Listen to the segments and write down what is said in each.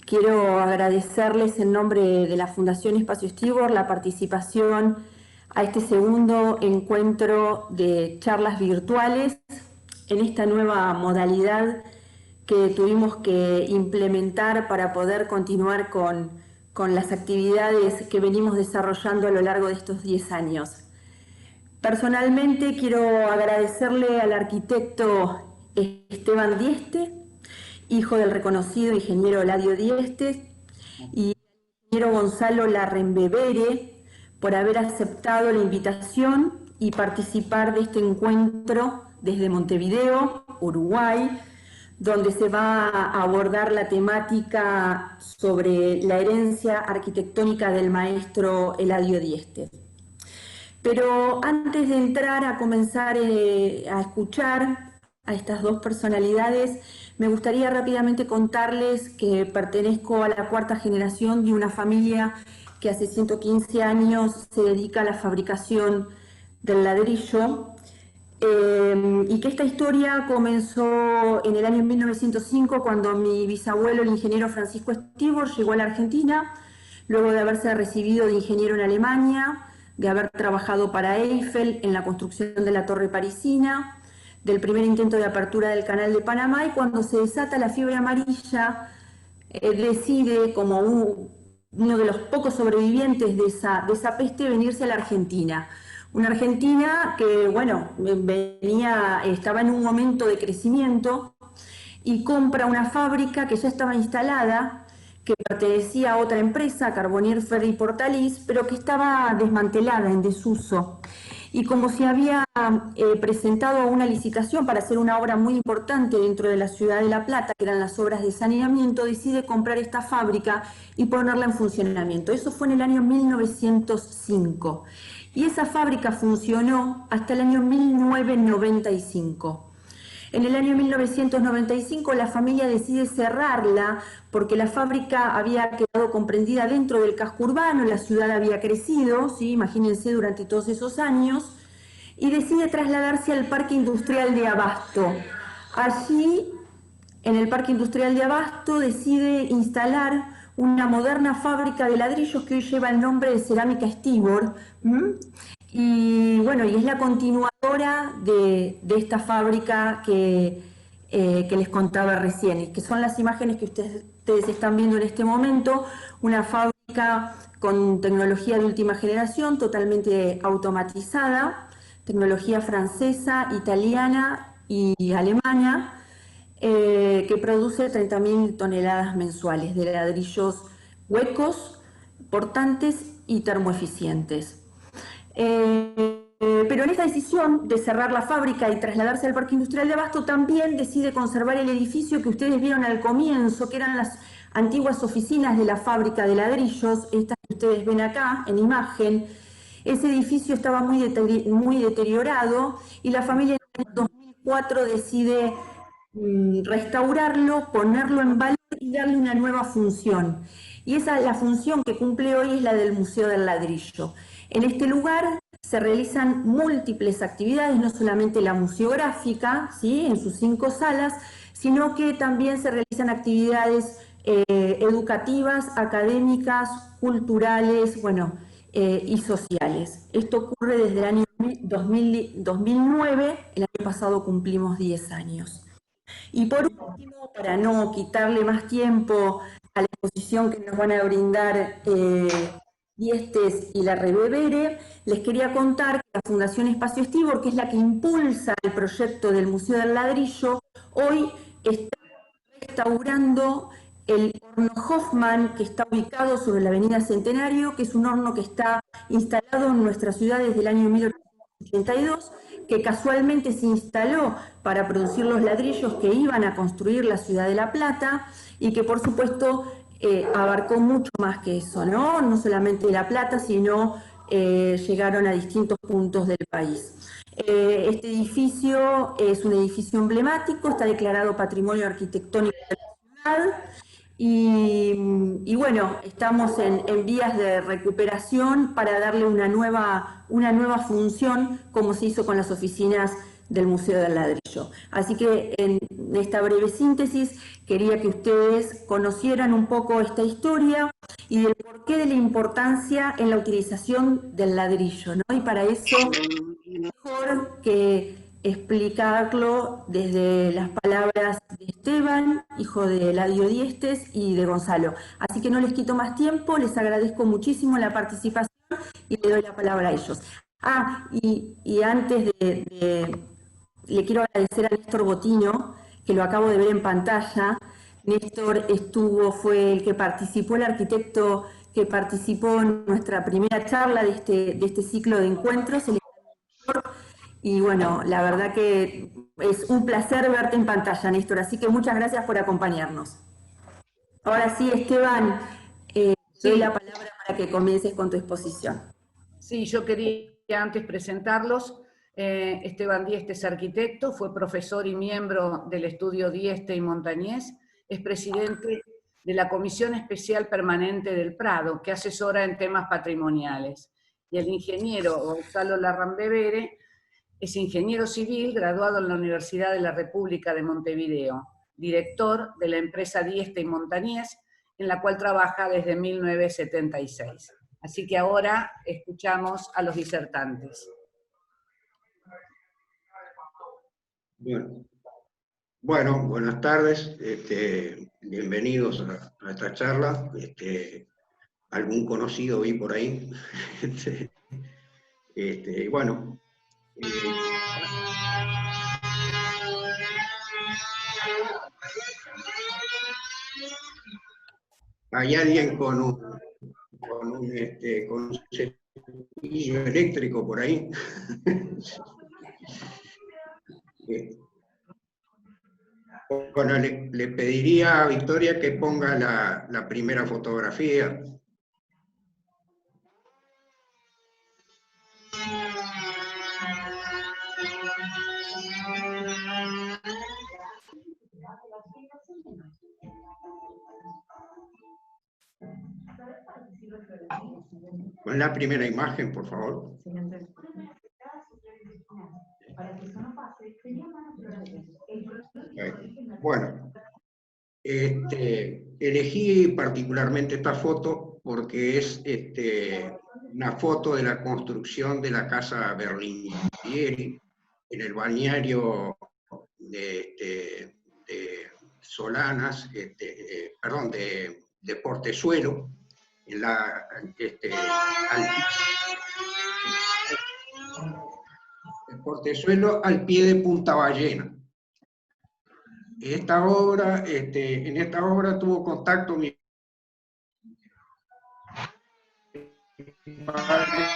Quiero agradecerles en nombre de la Fundación Espacio Stibor la participación a este segundo encuentro de charlas virtuales en esta nueva modalidad que tuvimos que implementar para poder continuar con las actividades que venimos desarrollando a lo largo de estos 10 años. Personalmente quiero agradecerle al arquitecto Esteban Dieste, hijo del reconocido ingeniero Eladio Dieste, y al ingeniero Gonzalo Larrembevere por haber aceptado la invitación y participar de este encuentro desde Montevideo, Uruguay, donde se va a abordar la temática sobre la herencia arquitectónica del maestro Eladio Dieste. Pero antes de entrar a comenzar a escuchar a estas dos personalidades, me gustaría rápidamente contarles que pertenezco a la cuarta generación de una familia que hace 115 años se dedica a la fabricación del ladrillo y que esta historia comenzó en el año 1905 cuando mi bisabuelo, el ingeniero Francisco Stibor, llegó a la Argentina, luego de haberse recibido de ingeniero en Alemania, de haber trabajado para Eiffel en la construcción de la Torre Parisina, del primer intento de apertura del Canal de Panamá, y cuando se desata la fiebre amarilla, decide, como uno de los pocos sobrevivientes de esa peste, venirse a la Argentina. Una Argentina que, bueno, estaba en un momento de crecimiento y compra una fábrica que ya estaba instalada, que pertenecía a otra empresa, Carbonier Ferry Portalis, pero que estaba desmantelada, en desuso. Y como se había presentado una licitación para hacer una obra muy importante dentro de la ciudad de La Plata, que eran las obras de saneamiento, decide comprar esta fábrica y ponerla en funcionamiento. Eso fue en el año 1905. Y esa fábrica funcionó hasta el año 1995. En el año 1995 la familia decide cerrarla porque la fábrica había quedado comprendida dentro del casco urbano, la ciudad había crecido, ¿sí? Imagínense, durante todos esos años, y decide trasladarse al Parque Industrial de Abasto. Allí, en el Parque Industrial de Abasto, decide instalar una moderna fábrica de ladrillos que hoy lleva el nombre de Cerámica Stibor. Y bueno, y es la continuadora de esta fábrica que les contaba recién, y que son las imágenes que ustedes están viendo en este momento, una fábrica con tecnología de última generación, totalmente automatizada, tecnología francesa, italiana y alemana, que produce 30.000 toneladas mensuales de ladrillos huecos, portantes y termoeficientes. Pero en esta decisión de cerrar la fábrica y trasladarse al Parque Industrial de Abasto, también decide conservar el edificio que ustedes vieron al comienzo, que eran las antiguas oficinas de la fábrica de ladrillos, estas que ustedes ven acá en imagen. Ese edificio estaba muy deteriorado y la familia en 2004 decide restaurarlo, ponerlo en valor y darle una nueva función. Y la función que cumple hoy es la del Museo del Ladrillo. En este lugar se realizan múltiples actividades, no solamente la museográfica, ¿sí?, en sus 5 salas, sino que también se realizan actividades educativas, académicas, culturales, y sociales. Esto ocurre desde el año 2009, el año pasado cumplimos 10 años. Y por último, para no quitarle más tiempo a la exposición que nos van a brindar Dieste y Larrembevere, les quería contar que la Fundación Espacio Stibor, que es la que impulsa el proyecto del Museo del Ladrillo, hoy está restaurando el horno Hoffman, que está ubicado sobre la avenida Centenario, que es un horno que está instalado en nuestra ciudad desde el año 1882, que casualmente se instaló para producir los ladrillos que iban a construir la ciudad de La Plata, y que por supuesto abarcó mucho más que eso, ¿no? No solamente La Plata, sino llegaron a distintos puntos del país. Este edificio es un edificio emblemático, está declarado Patrimonio Arquitectónico de la ciudad, y bueno, estamos en vías de recuperación para darle una nueva función, como se hizo con las oficinas del Museo del Ladrillo. Así que en esta breve síntesis quería que ustedes conocieran un poco esta historia y del porqué de la importancia en la utilización del ladrillo, ¿no? Y para eso, mejor que explicarlo desde las palabras de Esteban, hijo de Eladio Diestes, y de Gonzalo. Así que no les quito más tiempo, les agradezco muchísimo la participación y le doy la palabra a ellos. Y antes le quiero agradecer a Néstor Botino, que lo acabo de ver en pantalla. Néstor fue el que participó, el arquitecto que participó en nuestra primera charla de este ciclo de encuentros. Y bueno, la verdad que es un placer verte en pantalla, Néstor, así que muchas gracias por acompañarnos. Ahora sí, Esteban, doy la palabra para que comiences con tu exposición. Sí, yo quería antes presentarlos. Esteban Diestes es arquitecto, fue profesor y miembro del estudio Dieste y Montañés, es presidente de la Comisión Especial Permanente del Prado, que asesora en temas patrimoniales. Y el ingeniero Gonzalo Larrambevere es ingeniero civil, graduado en la Universidad de la República de Montevideo, director de la empresa Dieste y Montañés, en la cual trabaja desde 1976. Así que ahora escuchamos a los disertantes. Bueno, buenas tardes, bienvenidos a esta charla. Algún conocido vi por ahí. Bueno. Hay alguien con un cepillo eléctrico por ahí. Bueno, le pediría a Victoria que ponga la primera fotografía. Con la primera imagen, por favor. Bueno, elegí particularmente esta foto porque es una foto de la construcción de la casa Berlinghieri en el balneario de Solanas, perdón, de Portezuelo, en Portezuelo al pie de Punta Ballena. En esta obra tuvo contacto mi padre.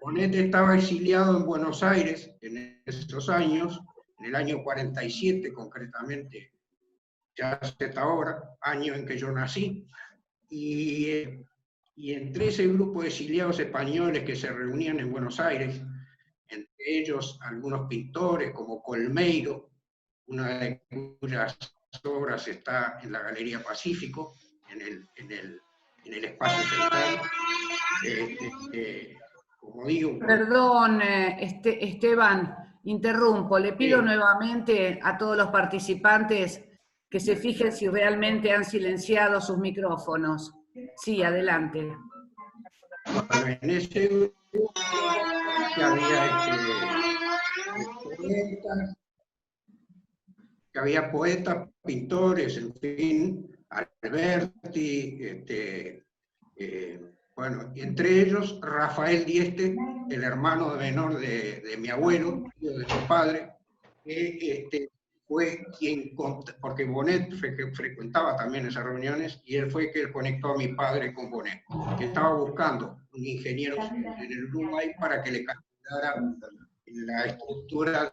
Bonete estaba exiliado en Buenos Aires en esos años, en el año 47 concretamente, ya hace esta obra, año en que yo nací, y entre ese grupo de exiliados españoles que se reunían en Buenos Aires, entre ellos algunos pintores como Colmeiro, una de cuyas obras está en la Galería Pacífico, en el espacio central. Como digo... Perdón, Esteban, interrumpo. Le pido nuevamente a todos los participantes que se fijen si realmente han silenciado sus micrófonos. Sí, adelante. Bueno, en ese grupo había poetas, pintores, en fin, Alberti, bueno, y entre ellos Rafael Dieste, el hermano menor de mi abuelo, tío de mi padre, que fue quien, porque Bonet frecuentaba también esas reuniones, y él fue quien conectó a mi padre con Bonet, que estaba buscando un ingeniero en el Uruguay para que le calculara la estructura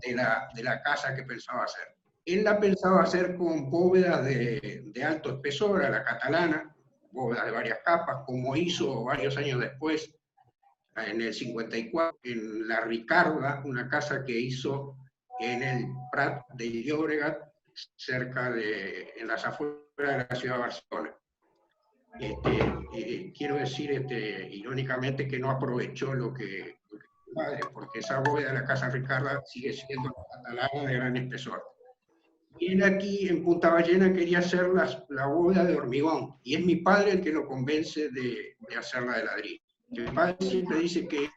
de la casa que pensaba hacer. Él la pensaba hacer con bóvedas de alto espesor, a la catalana, bóvedas de varias capas, como hizo varios años después, en el 54, en La Ricarda, una casa que hizo en el Prat de Llobregat, en las afueras de la ciudad de Barcelona. quiero decir irónicamente que no aprovechó lo que padre, porque esa bóveda de la Casa Ricarda sigue siendo la catalana de gran espesor. Y él aquí en Punta Ballena quería hacer la bóveda de hormigón, y es mi padre el que lo convence de hacerla de ladrillo. Mi padre siempre dice que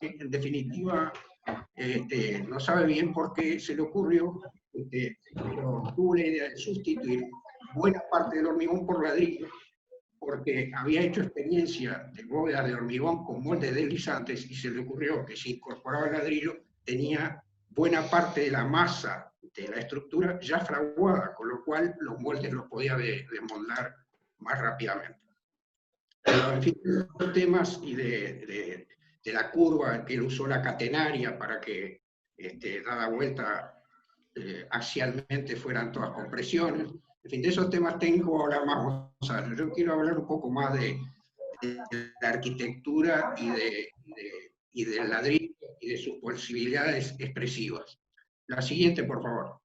en definitiva no sabe bien por qué se le ocurrió, pero tuvo la idea de sustituir buena parte del hormigón por ladrillo, porque había hecho experiencia de bóvedas de hormigón con moldes deslizantes y se le ocurrió que si incorporaba el ladrillo tenía buena parte de la masa de la estructura ya fraguada, con lo cual los moldes los podía desmoldar más rápidamente. Pero, en fin, los temas y de la curva que él usó la catenaria para que, dada vuelta axialmente, fueran todas compresiones. En fin, de esos temas técnicos voy a hablar más Gonzalo. Yo quiero hablar un poco más de la arquitectura y del ladrillo y de sus posibilidades expresivas. La siguiente, por favor.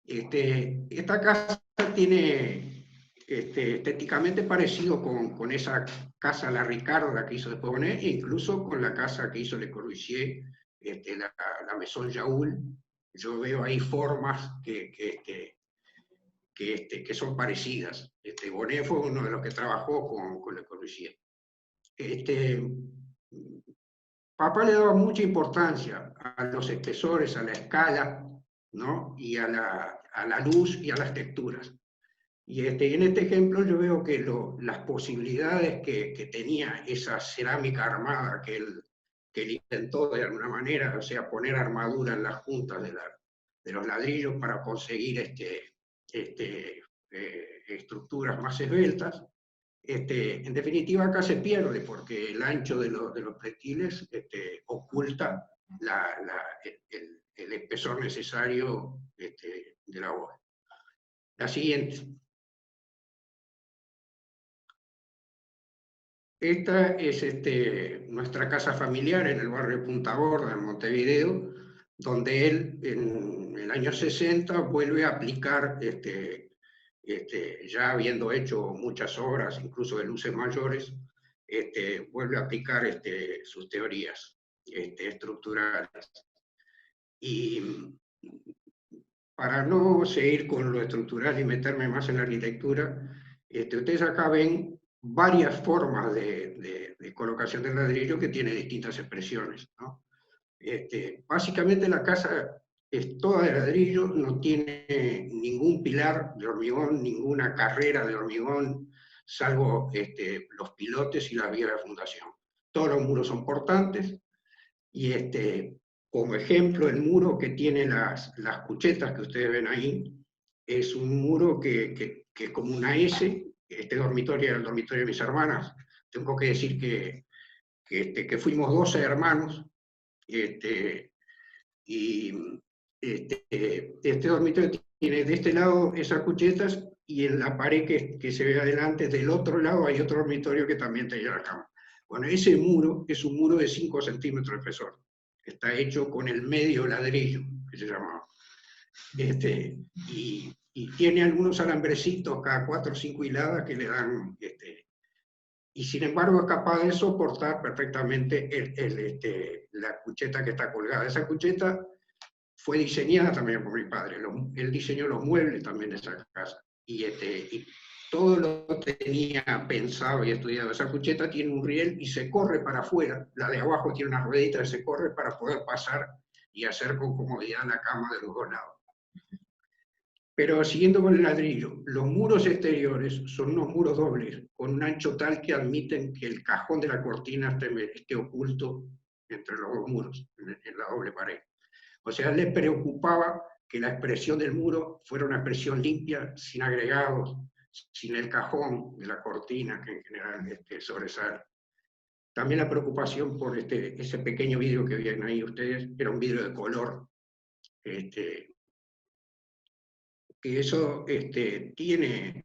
Esta casa tiene estéticamente parecido con esa casa La Ricarda que hizo después Bonet, e incluso con la casa que hizo Le Corbusier, la Maison Jaoul. Yo veo ahí formas que son parecidas. Bonet fue uno de los que trabajó con Le Corbusier. Papá le daba mucha importancia a los espesores, a la escala, ¿no? Y a la luz y a las texturas. Y en este ejemplo yo veo que las posibilidades que tenía esa cerámica armada que él intentó de alguna manera, o sea, poner armadura en las puntas de los ladrillos para conseguir estructuras más esbeltas. En definitiva, acá se pierde porque el ancho de los pretiles oculta el espesor necesario de la bóveda. La siguiente. Esta es nuestra casa familiar en el barrio Punta Gorda, en Montevideo, donde él en el año 60 vuelve a aplicar, ya habiendo hecho muchas obras, incluso de luces mayores, vuelve a aplicar sus teorías estructurales. Y para no seguir con lo estructural y meterme más en la arquitectura, ustedes acá ven varias formas de colocación del ladrillo que tiene distintas expresiones, ¿no? Básicamente la casa es toda de ladrillo, no tiene ningún pilar de hormigón, ninguna carrera de hormigón, salvo los pilotes y las vías de fundación. Todos los muros son portantes, y como ejemplo, el muro que tiene las cuchetas que ustedes ven ahí, es un muro que es como una S. Este dormitorio era el dormitorio de mis hermanas. Tengo que decir que fuimos 12 hermanos, y este dormitorio tiene de este lado esas cuchetas, y en la pared que se ve adelante, del otro lado, hay otro dormitorio que también tenía la cama. Bueno, ese muro es un muro de 5 centímetros de espesor. Está hecho con el medio ladrillo, que se llamaba. Y tiene algunos alambrecitos cada 4 o 5 hiladas que le dan, y sin embargo es capaz de soportar perfectamente la cucheta que está colgada. Esa cucheta fue diseñada también por mi padre. Él diseñó los muebles también de esa casa. Y todo lo tenía pensado y estudiado. Esa cucheta tiene un riel y se corre para afuera. La de abajo tiene una ruedita y se corre para poder pasar y hacer con comodidad la cama de los dos lados. Pero siguiendo con el ladrillo, los muros exteriores son unos muros dobles, con un ancho tal que admiten que el cajón de la cortina esté oculto entre los dos muros, en la doble pared. O sea, le preocupaba que la expresión del muro fuera una expresión limpia, sin agregados, sin el cajón de la cortina que en general sobresale. También la preocupación por ese pequeño vidrio que ven ahí ustedes, era un vidrio de color, que eso tiene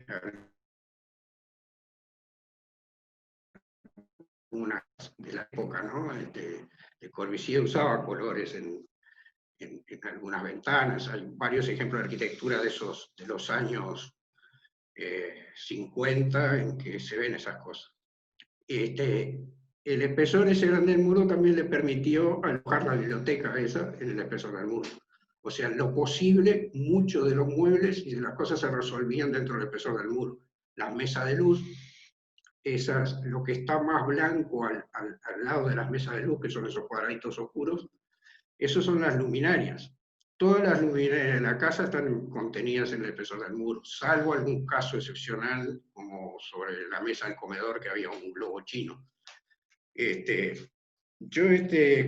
una de la época, ¿no? Le Corbusier usaba colores en algunas ventanas. Hay varios ejemplos de arquitectura de los años 50 en que se ven esas cosas. El espesor ese grande del muro también le permitió alojar la biblioteca esa en el espesor del muro. O sea, en lo posible, muchos de los muebles y de las cosas se resolvían dentro del espesor del muro. Las mesas de luz, esas, lo que está más blanco al lado de las mesas de luz, que son esos cuadraditos oscuros, esos son las luminarias. Todas las luminarias de la casa están contenidas en el espesor del muro, salvo algún caso excepcional, como sobre la mesa del comedor, que había un globo chino. Yo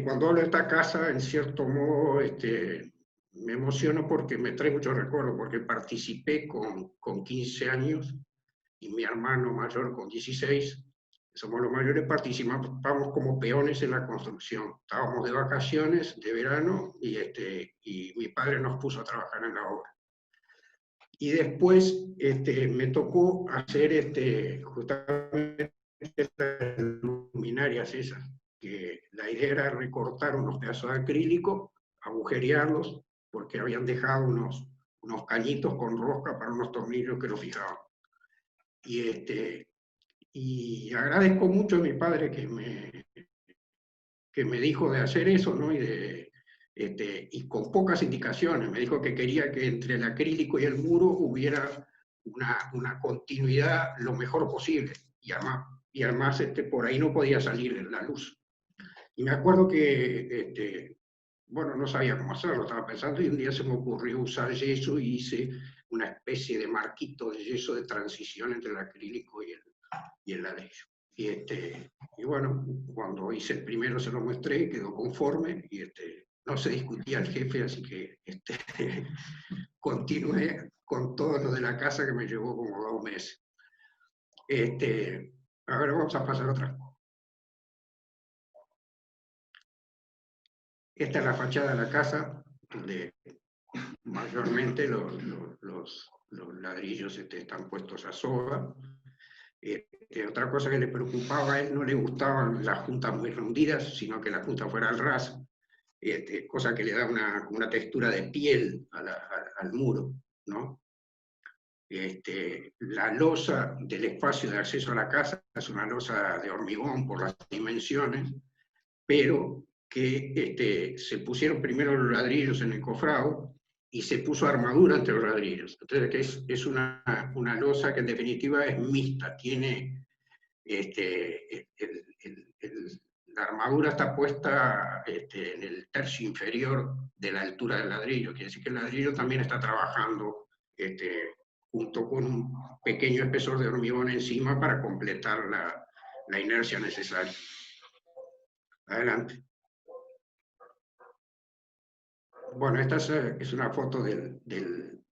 cuando hablo de esta casa, en cierto modo, me emociono porque me trae muchos recuerdos, porque participé con 15 años, y mi hermano mayor con 16, somos los mayores, participamos como peones en la construcción. Estábamos de vacaciones, de verano, y mi padre nos puso a trabajar en la obra. Y después me tocó hacer justamente estas luminarias esas, que la idea era recortar unos pedazos de acrílico, agujerearlos, porque habían dejado unos cañitos con rosca para unos tornillos que lo fijaban. Y agradezco mucho a mi padre que me dijo de hacer eso, ¿no? Y con pocas indicaciones. Me dijo que quería que entre el acrílico y el muro hubiera una continuidad lo mejor posible. Y además por ahí no podía salir la luz. Y me acuerdo que, bueno, no sabía cómo hacerlo, estaba pensando, y un día se me ocurrió usar yeso y hice una especie de marquito de yeso de transición entre el acrílico y el ladrillo. Y bueno, cuando hice el primero se lo mostré, quedó conforme, y no se discutía el jefe, así que continué con todo lo de la casa, que me llevó como 2 meses. Ahora vamos a pasar a otra. Esta es la fachada de la casa, donde mayormente los ladrillos están puestos a soga. Otra cosa que le preocupaba a él, no le gustaban las juntas muy rendidas, sino que la junta fuera al ras, cosa que le da una textura de piel al muro, ¿no? La losa del espacio de acceso a la casa es una losa de hormigón por las dimensiones, pero que se pusieron primero los ladrillos en el cofrado y se puso armadura entre los ladrillos. Entonces es una losa que en definitiva es mixta, tiene la armadura está puesta en el tercio inferior de la altura del ladrillo, quiere decir que el ladrillo también está trabajando junto con un pequeño espesor de hormigón encima para completar la inercia necesaria. Adelante. Bueno, esta es una foto del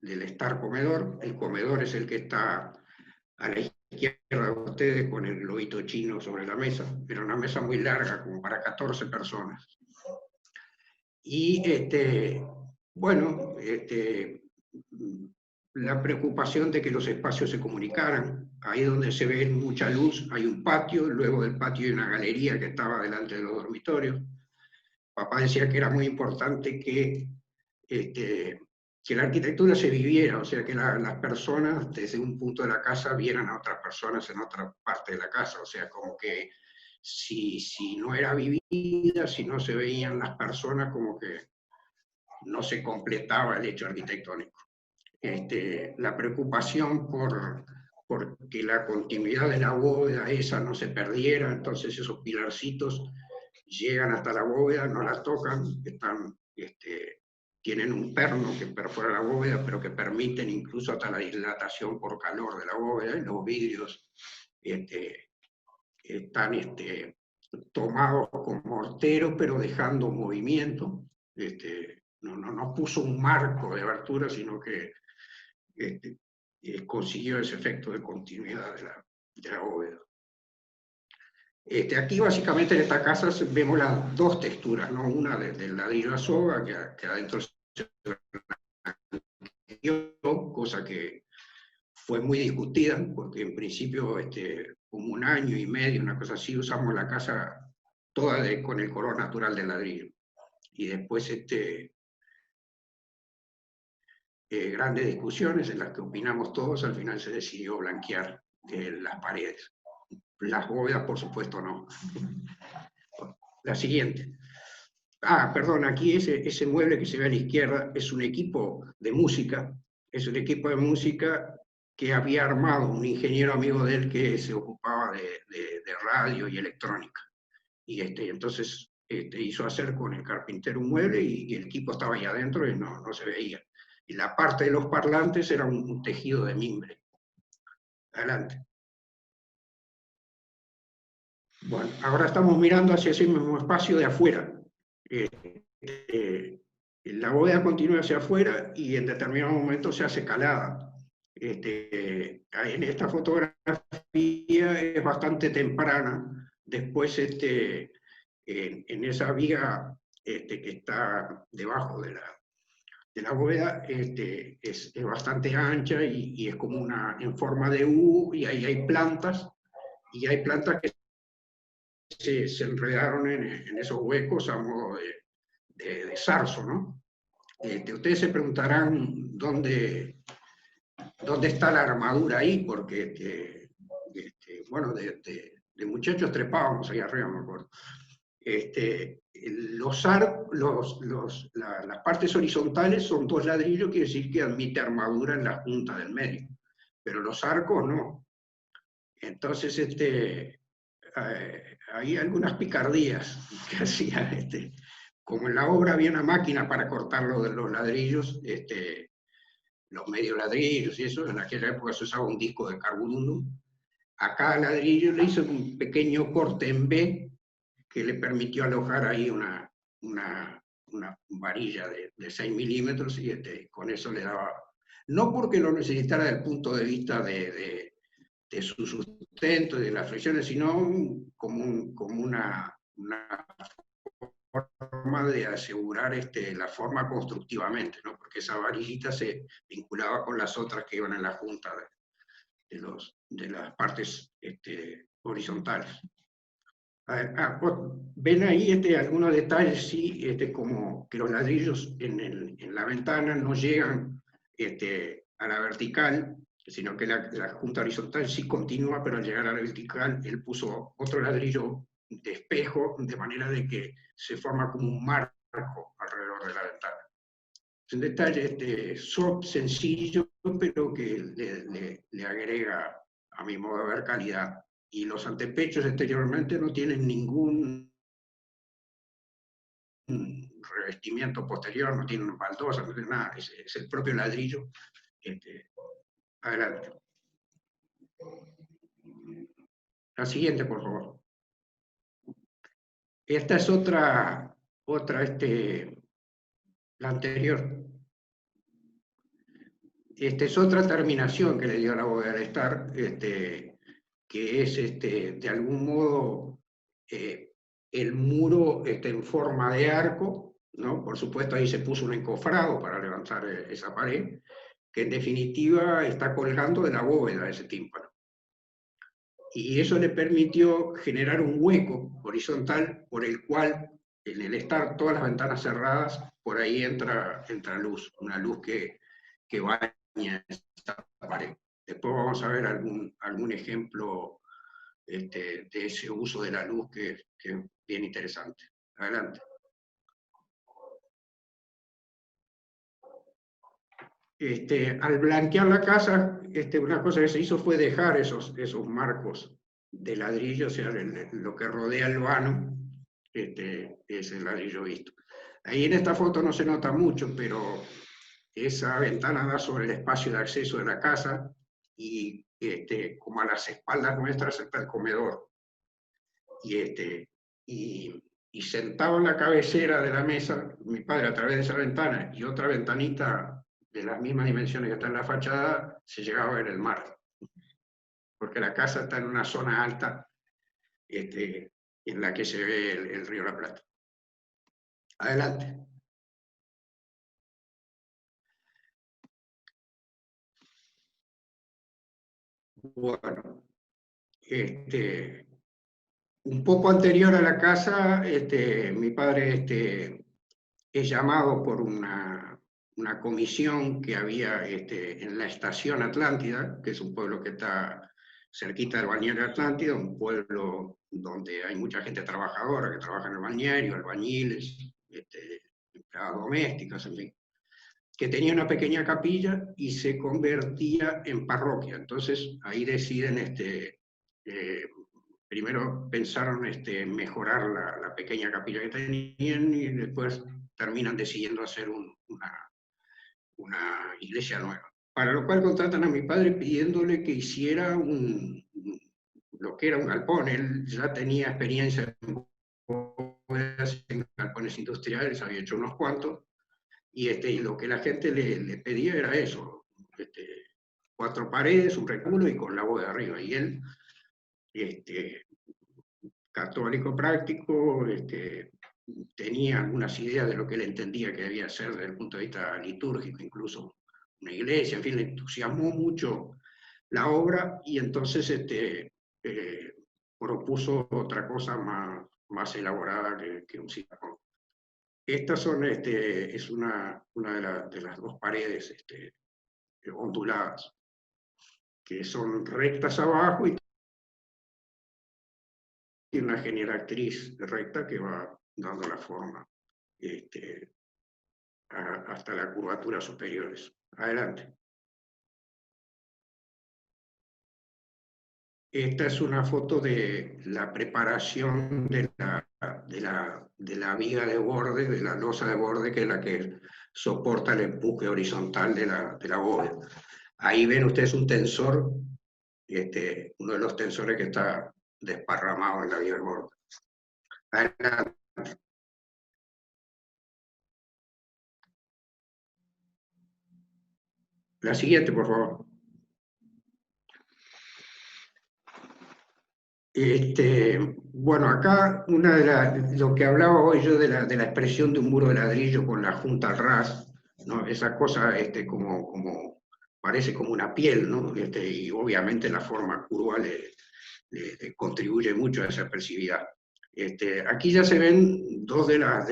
estar comedor. El comedor es el que está a la izquierda de ustedes con el globito chino sobre la mesa. Era una mesa muy larga, como para 14 personas. Y bueno, la preocupación de que los espacios se comunicaran. Ahí donde se ve mucha luz hay un patio, luego del patio hay una galería que estaba delante de los dormitorios. Papá decía que era muy importante que la arquitectura se viviera, o sea, que las personas desde un punto de la casa vieran a otras personas en otra parte de la casa, o sea, como que si no era vivida, si no se veían las personas, como que no se completaba el hecho arquitectónico. La preocupación por que la continuidad de la bóveda esa no se perdiera, entonces esos pilarcitos llegan hasta la bóveda, no la tocan, tienen un perno que perfora la bóveda, pero que permiten incluso hasta la dilatación por calor de la bóveda, y los vidrios están tomados con mortero, pero dejando movimiento. No puso un marco de abertura, sino que consiguió ese efecto de continuidad de la bóveda. Aquí básicamente en esta casa vemos las dos texturas, ¿no? Una del ladrillo a soga, que adentro se cosa que fue muy discutida, porque en principio como 1 año y medio, una cosa así, usamos la casa toda con el color natural del ladrillo. Y después grandes discusiones en las que opinamos todos. Al final se decidió blanquear las paredes. Las bóvedas, por supuesto, no. La siguiente. Perdón, aquí ese mueble que se ve a la izquierda es un equipo de música. Es un equipo de música que había armado un ingeniero amigo de él que se ocupaba de radio y electrónica. Y entonces hizo hacer con el carpintero un mueble y el equipo estaba ahí adentro y no se veía. Y la parte de los parlantes era un tejido de mimbre. Adelante. Bueno, ahora estamos mirando hacia ese mismo espacio de afuera. La bóveda continúa hacia afuera y en determinado momento se hace calada. En esta fotografía es bastante temprana. Después, en esa viga que está debajo de la bóveda, es bastante ancha y es como en forma de U, y ahí hay plantas que se enredaron en esos huecos a modo de zarzo, ¿no? Ustedes se preguntarán dónde está la armadura ahí, porque, bueno, de muchachos trepábamos ahí arriba, me acuerdo. Las partes horizontales son 2 ladrillos, quiere decir que admite armadura en la punta del medio, pero los arcos no. Entonces, hay algunas picardías que hacía, como en la obra había una máquina para cortar los ladrillos, los medios ladrillos y eso. En aquella época se usaba un disco de carborundum. A cada ladrillo le hizo un pequeño corte en B que le permitió alojar ahí una varilla de 6 milímetros, y con eso le daba, no porque lo necesitara desde el punto de vista de su sustento y de las flexiones, sino como una forma de asegurar la forma constructivamente, ¿no? Porque esa varillita se vinculaba con las otras que iban en la junta de las partes horizontales. Ven ahí algunos detalles, sí, como que los ladrillos en la ventana no llegan a la vertical, sino que la junta horizontal sí continúa, pero al llegar a la vertical él puso otro ladrillo de espejo, de manera de que se forma como un marco alrededor de la ventana. Es un detalle sencillo, pero que le agrega, a mi modo de ver, calidad. Y los antepechos exteriormente no tienen ningún revestimiento posterior, no tienen baldosa, no tienen nada, es el propio ladrillo. Adelante. La siguiente, por favor. Esta es otra, la anterior. Esta es otra terminación que le dio la bóveda al estar, que es de algún modo el muro en forma de arco, ¿no? Por supuesto ahí se puso un encofrado para levantar esa pared, que en definitiva está colgando de la bóveda ese tímpano. Y eso le permitió generar un hueco horizontal por el cual, en el estar todas las ventanas cerradas, por ahí entra luz, una luz que baña esta pared. Después vamos a ver algún ejemplo de ese uso de la luz que es bien interesante. Adelante. Al blanquear la casa, una cosa que se hizo fue dejar esos marcos de ladrillo, o sea, lo que rodea el vano, es el ladrillo visto. Ahí en esta foto no se nota mucho, pero esa ventana da sobre el espacio de acceso de la casa, y como a las espaldas nuestras está el comedor. Y sentado en la cabecera de la mesa, mi padre, a través de esa ventana y otra ventanita de las mismas dimensiones que está en la fachada, se llegaba a ver el mar. Porque la casa está en una zona alta en la que se ve el río La Plata. Adelante. Bueno, un poco anterior a la casa, mi padre es llamado por una una comisión que había en la Estación Atlántida, que es un pueblo que está cerquita del balneario Atlántida, un pueblo donde hay mucha gente trabajadora que trabaja en el balneario, albañiles, empleadas domésticas, en fin, que tenía una pequeña capilla y se convertía en parroquia. Entonces ahí deciden, primero pensaron mejorar la pequeña capilla que tenían y después terminan decidiendo hacer una iglesia nueva. Para lo cual contratan a mi padre pidiéndole que hiciera lo que era un galpón. Él ya tenía experiencia en galpones industriales, había hecho unos cuantos, y lo que la gente le pedía era eso, 4 paredes, un rectángulo y con la voz de arriba. Y él, católico práctico, tenía algunas ideas de lo que él entendía que debía ser desde el punto de vista litúrgico, incluso una iglesia, en fin, le entusiasmó mucho la obra y entonces propuso otra cosa más elaborada que un silafón. Estas son, es una de las 2 paredes onduladas, que son rectas abajo y tiene una generatriz recta que va dando la forma hasta las curvaturas superiores. Adelante. Esta es una foto de la preparación de la viga de borde, de la losa de borde, que es la que soporta el empuje horizontal de la bóveda. Ahí ven ustedes un tensor, uno de los tensores que está desparramado en la viga de borde. Adelante. La siguiente, por favor. Bueno, acá lo que hablaba hoy yo de la expresión de un muro de ladrillo con la junta al ras, ¿no? Esa cosa como parece como una piel, ¿no? Y obviamente la forma curva le contribuye mucho a esa expresividad. Aquí ya se ven 2 de las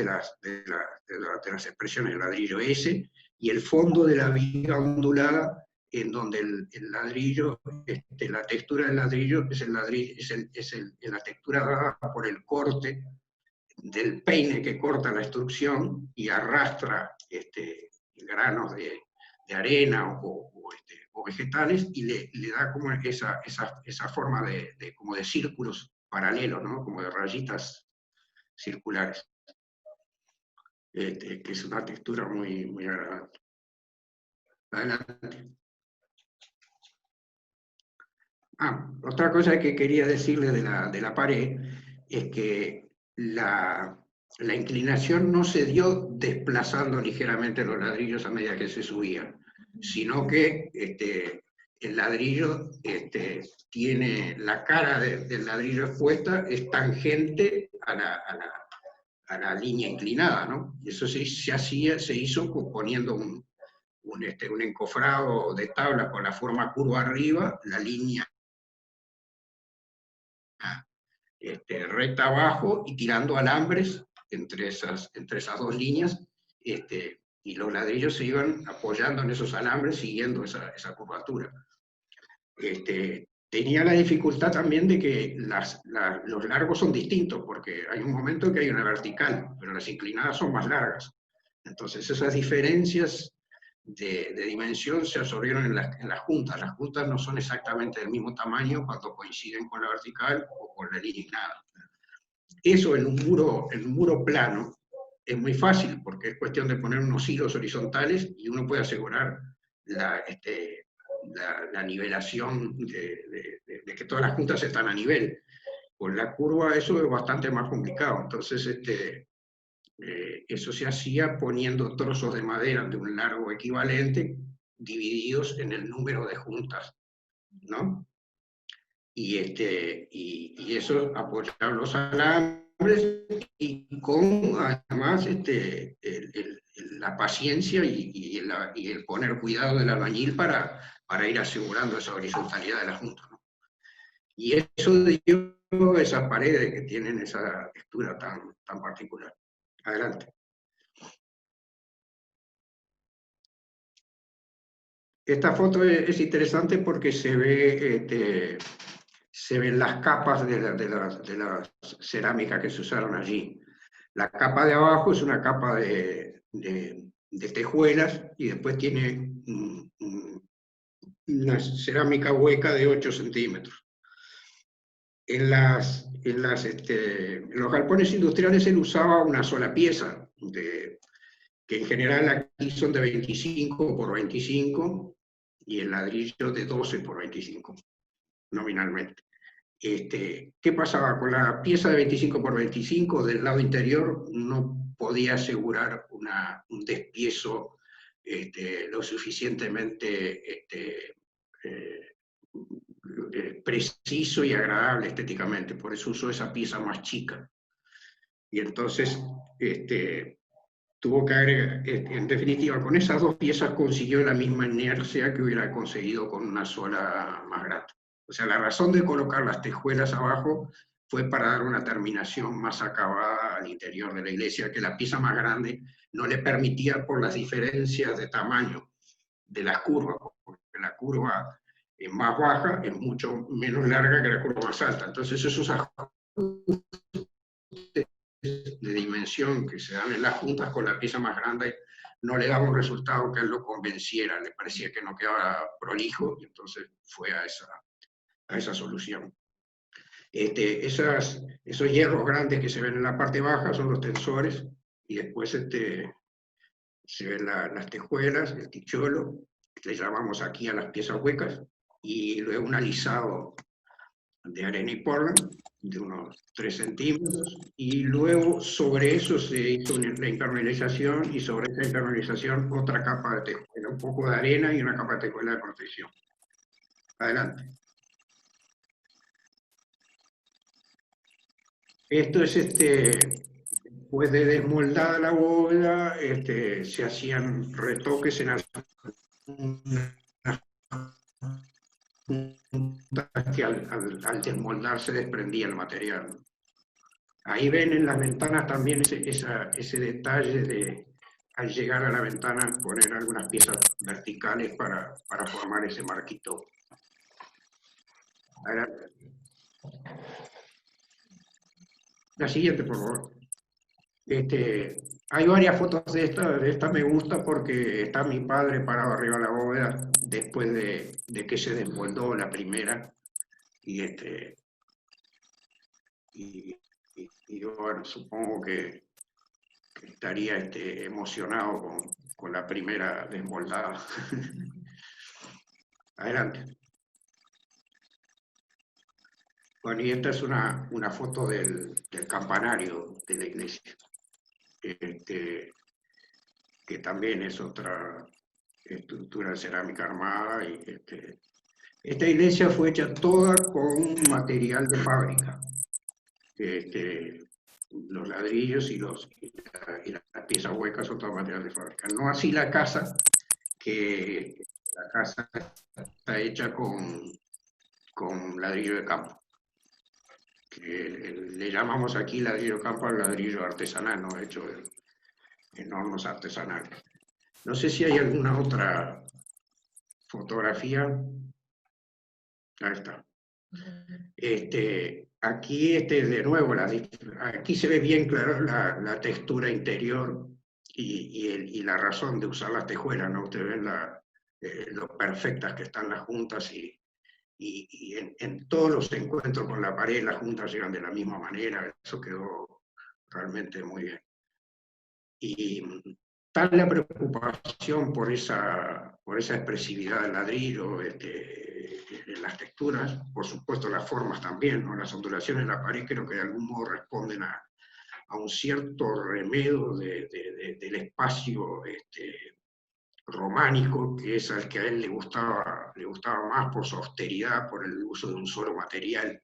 expresiones del ladrillo, ese y el fondo de la viga ondulada, en donde el ladrillo, la textura del ladrillo es la textura dada por el corte del peine que corta la extrusión y arrastra granos de arena o vegetales y le da como esa forma como de círculos paralelos, ¿no? Como de rayitas circulares, que es una textura muy, muy agradable. Adelante. Otra cosa que quería decirle de la pared es que la inclinación no se dio desplazando ligeramente los ladrillos a medida que se subían, sino que el ladrillo tiene la cara del ladrillo expuesta, es tangente a la línea inclinada, ¿no? Eso se hizo poniendo un encofrado de tabla con la forma curva arriba, la línea recta abajo y tirando alambres entre esas 2 líneas, y los ladrillos se iban apoyando en esos alambres siguiendo esa curvatura. Tenía la dificultad también de que los largos son distintos, porque hay un momento en que hay una vertical, pero las inclinadas son más largas. Entonces esas diferencias de dimensión se absorbieron en las juntas. Las juntas no son exactamente del mismo tamaño cuando coinciden con la vertical o con la línea inclinada. Eso en un muro plano es muy fácil, porque es cuestión de poner unos hilos horizontales y uno puede asegurar la nivelación de que todas las juntas están a nivel. Con la curva eso es bastante más complicado. Entonces eso se hacía poniendo trozos de madera de un largo equivalente divididos en el número de juntas, ¿no? Y eso apoyaba los alambres y con además la paciencia y el poner cuidado del albañil para ir asegurando esa horizontalidad de la junta, ¿no? Y eso dio esas paredes que tienen esa textura tan particular. Adelante. Esta foto es interesante porque se ven las capas de la cerámica que se usaron allí. La capa de abajo es una capa de tejuelas y después tiene una cerámica hueca de 8 centímetros. En los galpones industriales él usaba una sola pieza, que en general aquí son de 25 por 25 y el ladrillo de 12 por 25, nominalmente. ¿Qué pasaba? Con la pieza de 25 por 25 del lado interior no podía asegurar un despiezo lo suficientemente preciso y agradable estéticamente, por eso usó esa pieza más chica. Y entonces tuvo que agregar, en definitiva, con esas dos piezas consiguió la misma inercia que hubiera conseguido con una sola más grande. O sea, la razón de colocar las tejuelas abajo fue para dar una terminación más acabada al interior de la iglesia, que la pieza más grande no le permitía por las diferencias de tamaño de las curvas, porque la curva más baja es mucho menos larga que la curva más alta. Entonces esos ajustes de dimensión que se dan en las juntas con la pieza más grande no le daba un resultado que él lo convenciera, le parecía que no quedaba prolijo, y entonces fue a esa solución. Esos hierros grandes que se ven en la parte baja son los tensores, y después se ven las tejuelas, el ticholo, que le llamamos aquí a las piezas huecas, y luego un alisado de arena y Portland de unos 3 centímetros, y luego sobre eso se hizo la impermeabilización, y sobre esa impermeabilización otra capa de tejuela, un poco de arena y una capa de tejuela de protección. Adelante. Esto es después de desmoldada la bóveda, se hacían retoques en las que al desmoldar se desprendía el material. Ahí ven en las ventanas también ese detalle de, al llegar a la ventana, poner algunas piezas verticales para formar ese marquito. Ahora, la siguiente, por favor. Hay varias fotos de esta me gusta porque está mi padre parado arriba de la bóveda después de que se desmoldó la primera, y yo, bueno, supongo que estaría emocionado con la primera desmoldada. Adelante. Bueno, y esta es una foto del campanario de la iglesia, que también es otra estructura de cerámica armada. Y esta iglesia fue hecha toda con material de fábrica. Los ladrillos y las piezas huecas son todo material de fábrica. No así la casa, que la casa está hecha con ladrillo de campo. Que le llamamos aquí ladrillo de campo al ladrillo artesanal, ¿no? Hecho en hornos artesanales. No sé si hay alguna otra fotografía. Ahí está. Aquí de nuevo, aquí se ve bien claro la textura interior y la razón de usar las tejuelas, ¿no? Ustedes ven lo perfectas que están las juntas, y en todos los encuentros con la pared las juntas llegan de la misma manera. Eso quedó realmente muy bien. Y tal la preocupación por esa expresividad del ladrillo, en las texturas, por supuesto las formas también, ¿no? Las ondulaciones de la pared creo que de algún modo responden a un cierto remedo del espacio románico, que es al que a él le gustaba más por su austeridad, por el uso de un solo material.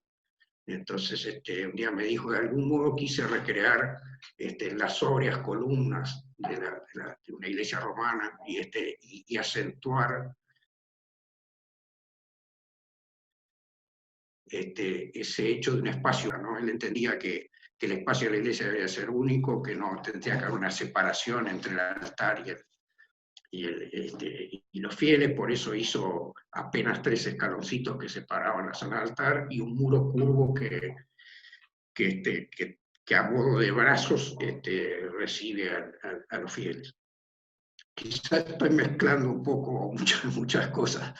Entonces un día me dijo, de algún modo quise recrear las sobrias columnas de una iglesia romana, y acentuar ese hecho de un espacio, ¿no? Él entendía que el espacio de la iglesia debía ser único, que no tendría que haber una separación entre el altar y los fieles, por eso hizo apenas 3 escaloncitos que separaban la zona del altar y un muro curvo que a modo de brazos recibe a los fieles. Quizás estoy mezclando un poco muchas cosas.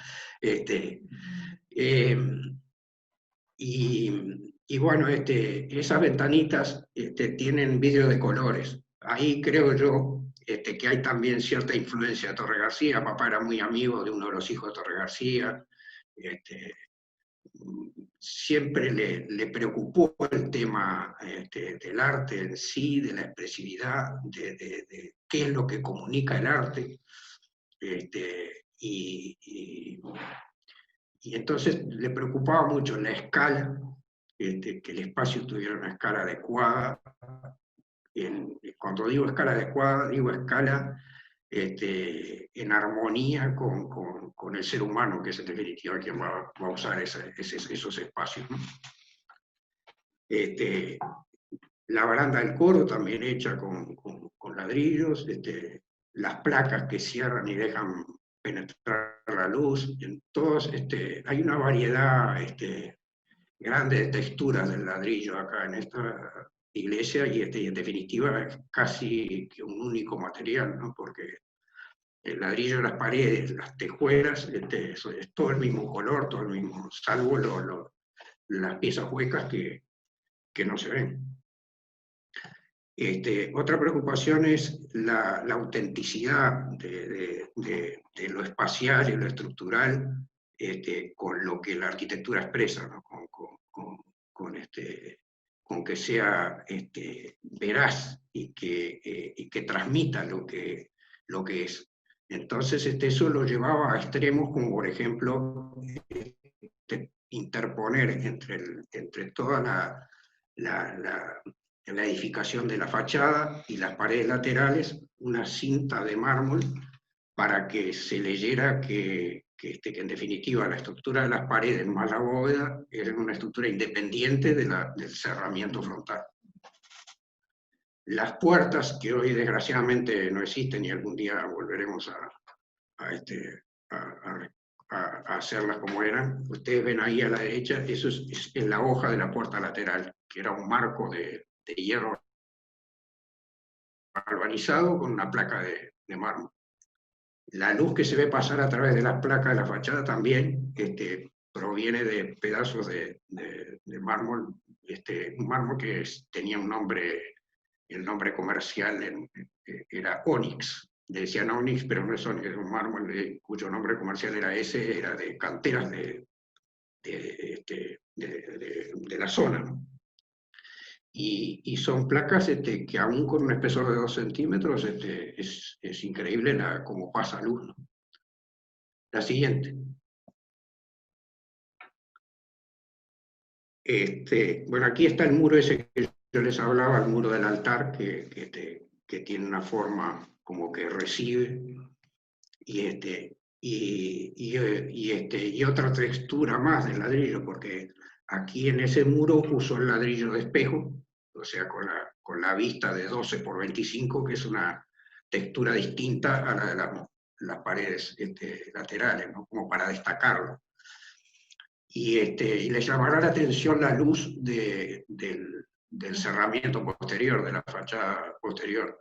Y bueno, esas ventanitas tienen vidrio de colores. Ahí creo yo que hay también cierta influencia de Torre García. Papá era muy amigo de uno de los hijos de Torre García. Siempre le preocupó el tema del arte en sí, de la expresividad, de qué es lo que comunica el arte. Y entonces le preocupaba mucho la escala, que el espacio tuviera una escala adecuada. Cuando digo escala adecuada, digo escala en armonía con el ser humano, que es en definitiva quien va a usar esos espacios, ¿no? La baranda del coro también hecha con ladrillos, las placas que cierran y dejan penetrar la luz, en todos, hay una variedad grande de texturas del ladrillo acá en esta iglesia, y en definitiva es casi que un único material, ¿no? Porque el ladrillo de las paredes, las tejuelas, es todo el mismo color, todo el mismo, salvo las piezas huecas que no se ven. Otra preocupación es la autenticidad de lo espacial y lo estructural con lo que la arquitectura expresa, ¿no? Con que sea veraz y que transmita lo que es. Entonces eso lo llevaba a extremos como, por ejemplo, interponer entre toda la edificación de la fachada y las paredes laterales una cinta de mármol para que se leyera que en definitiva la estructura de las paredes más la bóveda era una estructura independiente del cerramiento frontal. Las puertas, que hoy desgraciadamente no existen y algún día volveremos a hacerlas como eran, ustedes ven ahí a la derecha, eso es en la hoja de la puerta lateral, que era un marco de hierro galvanizado con una placa de mármol. La luz que se ve pasar a través de las placas de la fachada también proviene de pedazos de mármol, un mármol que tenía un nombre, el nombre comercial era Onyx. Le decían Onyx, pero no es Onyx, es un mármol cuyo nombre comercial era ese, era de canteras de la zona, ¿no? Y son placas que aún con un espesor de 2 centímetros es increíble cómo pasa luz, ¿no? La siguiente. Bueno, aquí está el muro ese que yo les hablaba, el muro del altar, que tiene una forma como que recibe, y otra textura más del ladrillo, porque aquí en ese muro puso el ladrillo de espejo, o sea, con la vista de 12 por 25, que es una textura distinta a la de las paredes laterales, ¿no? Como para destacarlo. Y le llamará la atención la luz del cerramiento posterior, de la fachada posterior.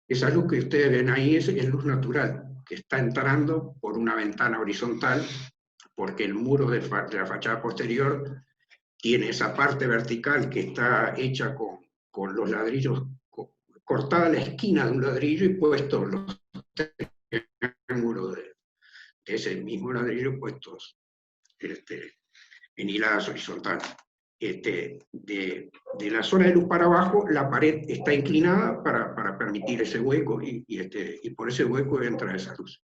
Esa luz que ustedes ven ahí es luz natural, que está entrando por una ventana horizontal, porque el muro de la fachada posterior tiene esa parte vertical que está hecha con los ladrillos, cortada la esquina de un ladrillo y puestos los triángulos de ese mismo ladrillo puestos en hiladas horizontales. De la zona de luz para abajo, la pared está inclinada para permitir ese hueco y por ese hueco entra esa luz.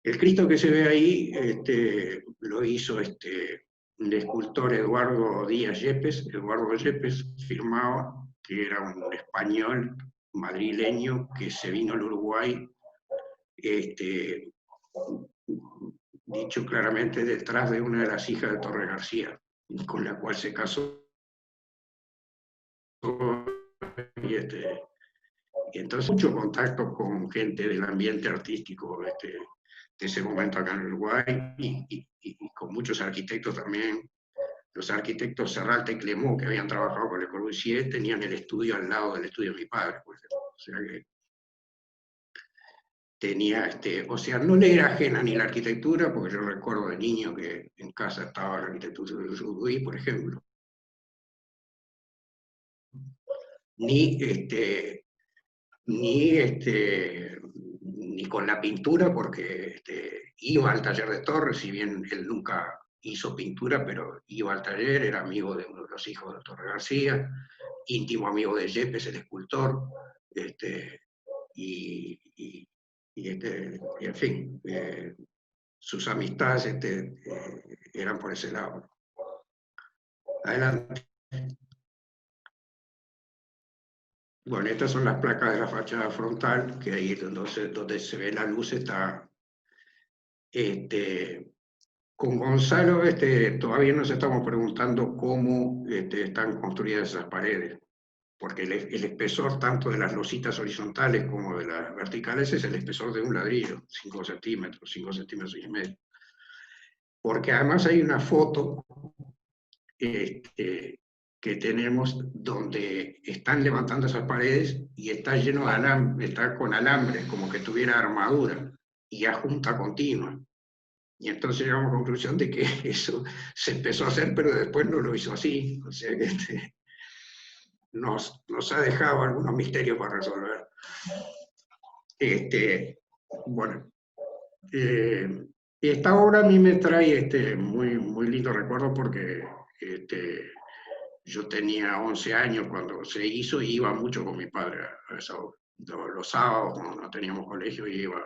El Cristo que se ve ahí lo hizo el escultor Eduardo Díaz Yepes. Eduardo Yepes firmaba que era un español madrileño que se vino al Uruguay, dicho claramente, detrás de una de las hijas de Torre García, con la cual se casó, Y entonces mucho contacto con gente del ambiente artístico de ese momento acá en Uruguay y con muchos arquitectos también. Los arquitectos Serralta y Clemó, que habían trabajado con Le Corbusier, tenían el estudio al lado del estudio de mi padre. Pues, o sea que tenía, o sea, no le era ajena ni la arquitectura, porque yo recuerdo de niño que en casa estaba la arquitectura de Jujuy, por ejemplo. Ni, ni con la pintura, porque iba al taller de Torres, si bien él nunca hizo pintura, pero iba al taller, era amigo de uno de los hijos de Torres García, íntimo amigo de Yepes, el escultor, y en fin, sus amistades eran por ese lado. Adelante. Bueno, estas son las placas de la fachada frontal, que ahí donde se ve la luz está. Con Gonzalo todavía nos estamos preguntando cómo están construidas esas paredes, porque el espesor tanto de las lositas horizontales como de las verticales es el espesor de un ladrillo, 5 centímetros y medio. Porque además hay una foto que tenemos donde están levantando esas paredes y está lleno de alambre, está con alambres, como que tuviera armadura y a junta continua. Y entonces llegamos a la conclusión de que eso se empezó a hacer, pero después no lo hizo así. O sea que nos ha dejado algunos misterios para resolver. Bueno, esta obra a mí me trae muy, muy lindo recuerdo porque yo tenía 11 años cuando se hizo y iba mucho con mi padre a esa obra. Los sábados, cuando no teníamos colegio, iba.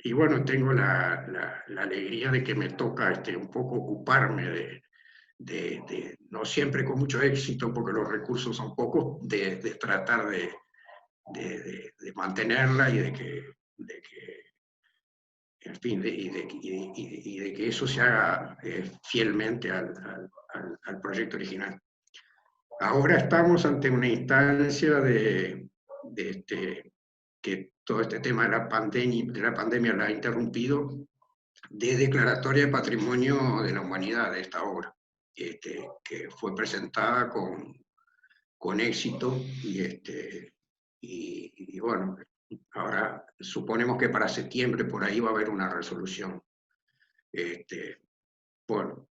Y bueno, tengo la alegría de que me toca un poco ocuparme no siempre con mucho éxito, porque los recursos son pocos, de tratar de mantenerla y de que en fin, y de que eso se haga fielmente al proyecto original. Ahora estamos ante una instancia que todo este tema de la pandemia la ha interrumpido, de declaratoria de Patrimonio de la Humanidad de esta obra, que fue presentada con éxito y bueno, ahora suponemos que para septiembre por ahí va a haber una resolución. Bueno,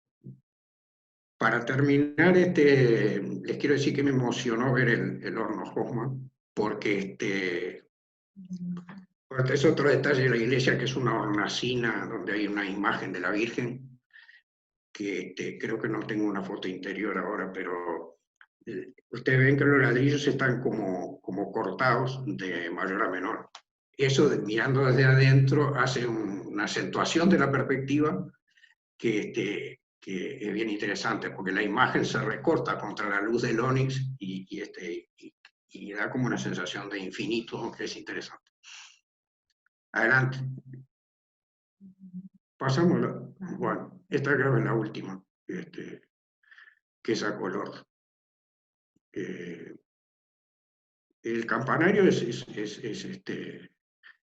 para terminar, les quiero decir que me emocionó ver el horno Hoffman, porque es otro detalle de la iglesia, que es una hornacina donde hay una imagen de la Virgen, que creo que no tengo una foto interior ahora, pero ustedes ven que los ladrillos están como cortados de mayor a menor. Eso, mirando desde adentro, hace una acentuación de la perspectiva que es bien interesante, porque la imagen se recorta contra la luz del ónix y da como una sensación de infinito, que es interesante. Adelante. Pasamos, bueno, esta creo que es la última, que es a color. El campanario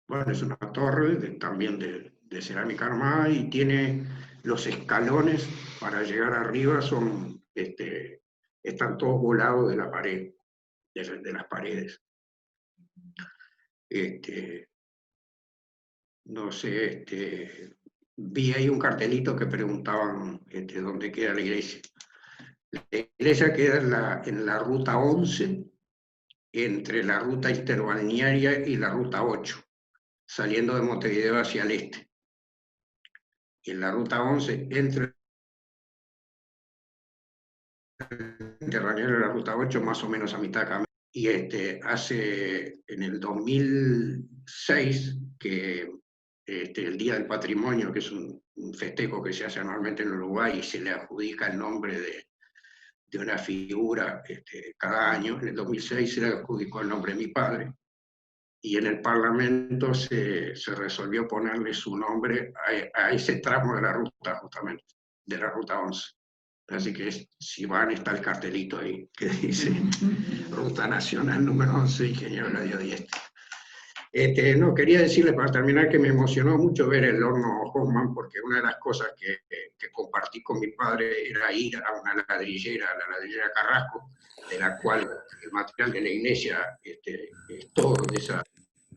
bueno, es una torre también de cerámica armada y tiene los escalones para llegar arriba, están todos volados de la pared, de las paredes. No sé, vi ahí un cartelito que preguntaban dónde queda la iglesia. La iglesia queda en la ruta 11, entre la ruta interbalnearia y la ruta 8, saliendo de Montevideo hacia el este. Y en la ruta 11, entre el interbalneario y la ruta 8, más o menos a mitad de camino. Y en el 2006, que el Día del Patrimonio, que es un festejo que se hace anualmente en Uruguay y se le adjudica el nombre de una figura cada año. En el 2006 se le adjudicó el nombre de mi padre, y en el Parlamento se resolvió ponerle su nombre a ese tramo de la ruta, justamente, de la ruta 11. Así que si van, está el cartelito ahí que dice Ruta Nacional número 11, Ingeniero Eladio Dieste. No, quería decirles para terminar que me emocionó mucho ver el horno Hoffman, porque una de las cosas que compartí con mi padre era ir a una ladrillera, la ladrillera Carrasco, de la cual el material de la iglesia es todo de esa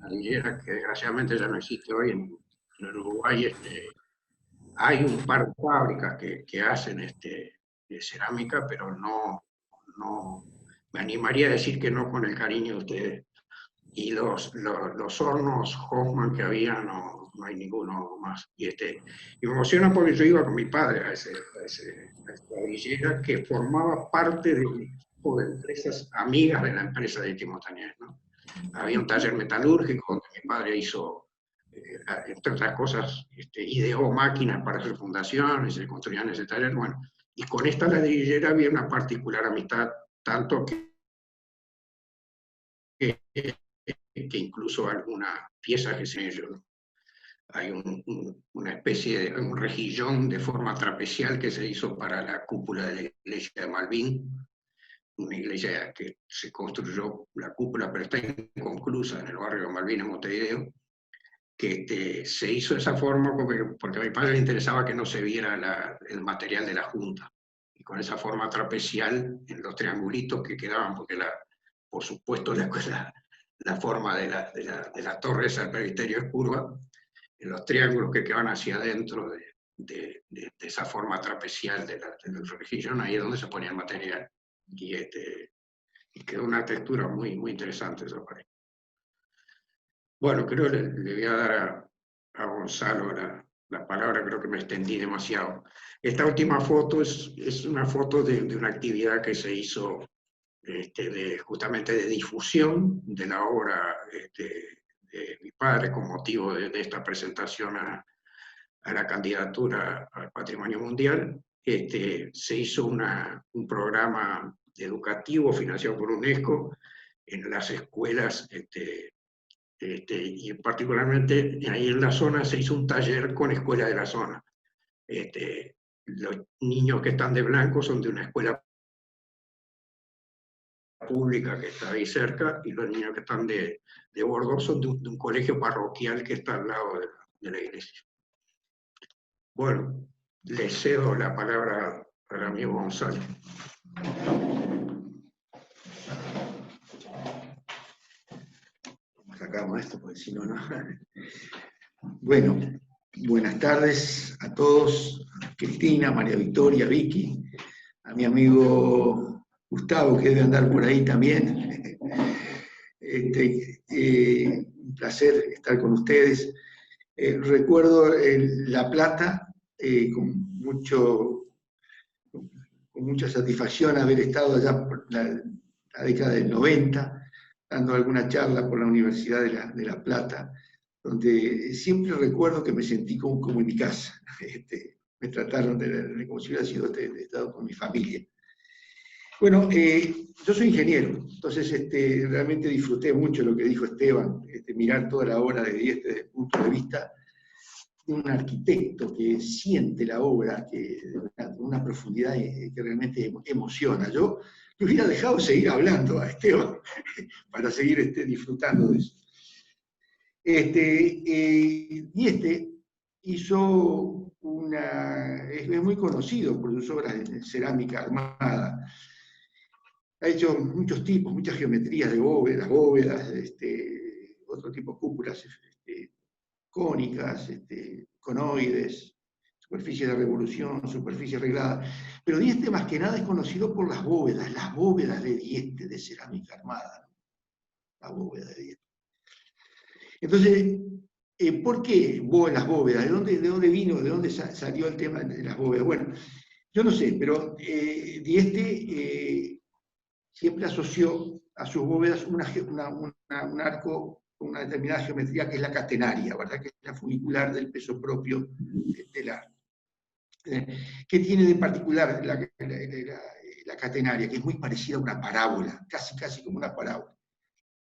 ladrillera, que desgraciadamente ya no existe hoy en el Uruguay. Hay un par de fábricas que hacen de cerámica, pero no, me animaría a decir que no con el cariño de ustedes. Y los hornos Hoffman que había, no hay ninguno más. Y me emociona porque yo iba con mi padre a esta ladrillera que formaba parte de un equipo de empresas amigas de la empresa de Montañés, ¿no? Había un taller metalúrgico donde mi padre hizo, entre otras cosas, ideó máquinas para hacer fundaciones, se construían ese taller. Bueno, y con esta ladrillera había una particular amistad, tanto que incluso alguna pieza que se ellos, ¿no? Hay una especie de un rejillón de forma trapecial que se hizo para la cúpula de la iglesia de Malvín, una iglesia que se construyó la cúpula, pero está inconclusa en el barrio de Malvín, en Montevideo, que se hizo de esa forma porque a mi padre le interesaba que no se viera el material de la Junta, y con esa forma trapecial en los triangulitos que quedaban, porque por supuesto la forma de la torre esa del presbiterio es curva, en los triángulos que quedan hacia adentro de esa forma trapecial del rejillón, ahí es donde se ponía el material. Y quedó una textura muy, muy interesante esa pared. Bueno, creo que le voy a dar a Gonzalo la palabra, creo que me extendí demasiado. Esta última foto es una foto de una actividad que se hizo justamente de difusión de la obra de mi padre con motivo de esta presentación a la candidatura al Patrimonio Mundial. Se hizo un programa educativo financiado por UNESCO en las escuelas, y particularmente ahí en la zona se hizo un taller con escuelas de la zona. Los niños que están de blanco son de una escuela pública que está ahí cerca, y los niños que están de bordó son de un colegio parroquial que está al lado de la iglesia. Bueno, le cedo la palabra al amigo Gonzalo. Sacamos esto porque si no, no. Bueno, buenas tardes a todos, Cristina, María Victoria, Vicky, a mi amigo Gustavo, que debe andar por ahí también. Un placer estar con ustedes. Recuerdo La Plata con mucha satisfacción haber estado allá por la década del 90, dando alguna charla por la Universidad de La Plata, donde siempre recuerdo que me sentí como en mi casa. Me trataron como si hubiera sido estado con mi familia. Bueno, yo soy ingeniero, entonces realmente disfruté mucho lo que dijo Esteban, mirar toda la obra de Dieste desde el punto de vista de un arquitecto que siente la obra de una profundidad que realmente emociona. Yo hubiera dejado seguir hablando a Esteban para seguir disfrutando de eso. Dieste hizo es muy conocido por sus obras de cerámica armada. Ha hecho muchos tipos, muchas geometrías de bóvedas, otro tipo de cúpulas cónicas, conoides, superficie de revolución, superficie arreglada. Pero Dieste más que nada es conocido por las bóvedas de Dieste, de cerámica armada. La bóveda de Dieste. Entonces, ¿por qué las bóvedas? ¿De dónde vino, de dónde salió el tema de las bóvedas? Bueno, yo no sé, pero Dieste siempre asoció a sus bóvedas un arco con una determinada geometría que es la catenaria, ¿verdad? Que es la funicular del peso propio del arco. ¿Qué tiene de particular la catenaria? Que es muy parecida a una parábola, casi como una parábola.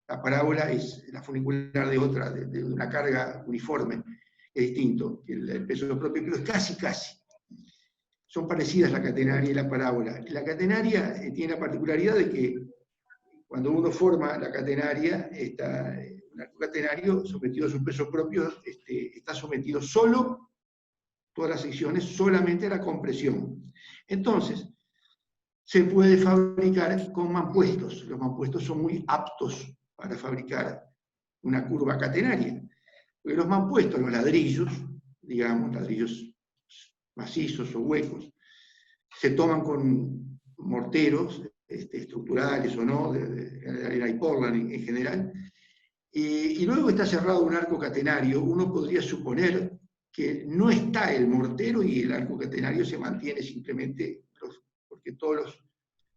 La parábola es la funicular de una carga uniforme, es distinto que el peso propio, pero es casi. son parecidas la catenaria y la parábola. La catenaria tiene la particularidad de que cuando uno forma la catenaria, un arco catenario sometido a sus pesos propios, está sometido solo, todas las secciones, solamente a la compresión. Entonces, se puede fabricar con mampuestos. Los mampuestos son muy aptos para fabricar una curva catenaria. Porque los mampuestos, los ladrillos, digamos, ladrillos macizos o huecos, se toman con morteros, estructurales o no, de arena y Portland en general, y luego está cerrado un arco catenario. Uno podría suponer que no está el mortero y el arco catenario se mantiene simplemente porque todos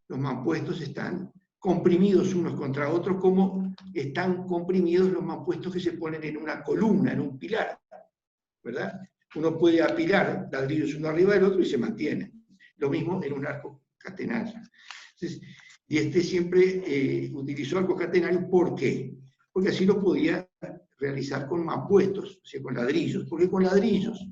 los mampuestos están comprimidos unos contra otros, como están comprimidos los mampuestos que se ponen en una columna, en un pilar, ¿verdad? Uno puede apilar ladrillos uno arriba del otro y se mantiene. Lo mismo en un arco catenario. Entonces, Dieste siempre utilizó arcos catenarios. ¿Por qué? Porque así lo podía realizar con mampuestos, o sea, con ladrillos. ¿Por qué con ladrillos?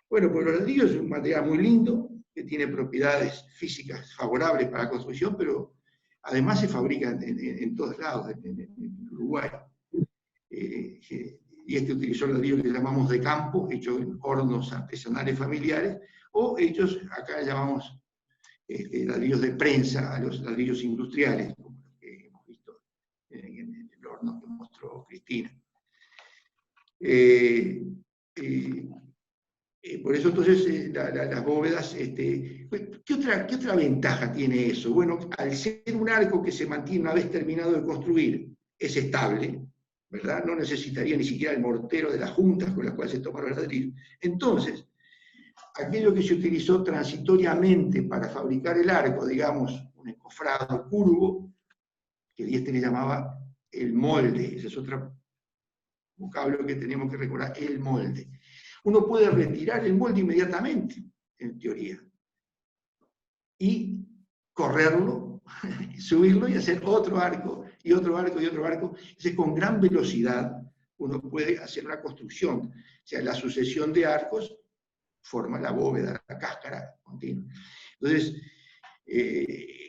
Bueno, pues los ladrillos es un material muy lindo, que tiene propiedades físicas favorables para la construcción, pero además se fabrica en todos lados, en Uruguay. Y utilizó ladrillos que llamamos de campo, hechos en hornos artesanales familiares, o hechos, acá llamamos ladrillos de prensa, a los ladrillos industriales, como los que hemos visto en el horno que mostró Cristina. Por eso entonces las bóvedas, ¿qué otra ventaja tiene eso? Bueno, al ser un arco que se mantiene una vez terminado de construir, es estable, ¿verdad? No necesitaría ni siquiera el mortero de las juntas con las cuales se tomaron los ladrillos. Entonces, aquello que se utilizó transitoriamente para fabricar el arco, digamos, un encofrado curvo, que Dieste le llamaba el molde, ese es otro vocablo que tenemos que recordar, el molde. Uno puede retirar el molde inmediatamente, en teoría, y correrlo, subirlo y hacer otro arco, y otro arco, y otro arco. Entonces, con gran velocidad, uno puede hacer una construcción. O sea, la sucesión de arcos forma la bóveda, la cáscara continua. Entonces,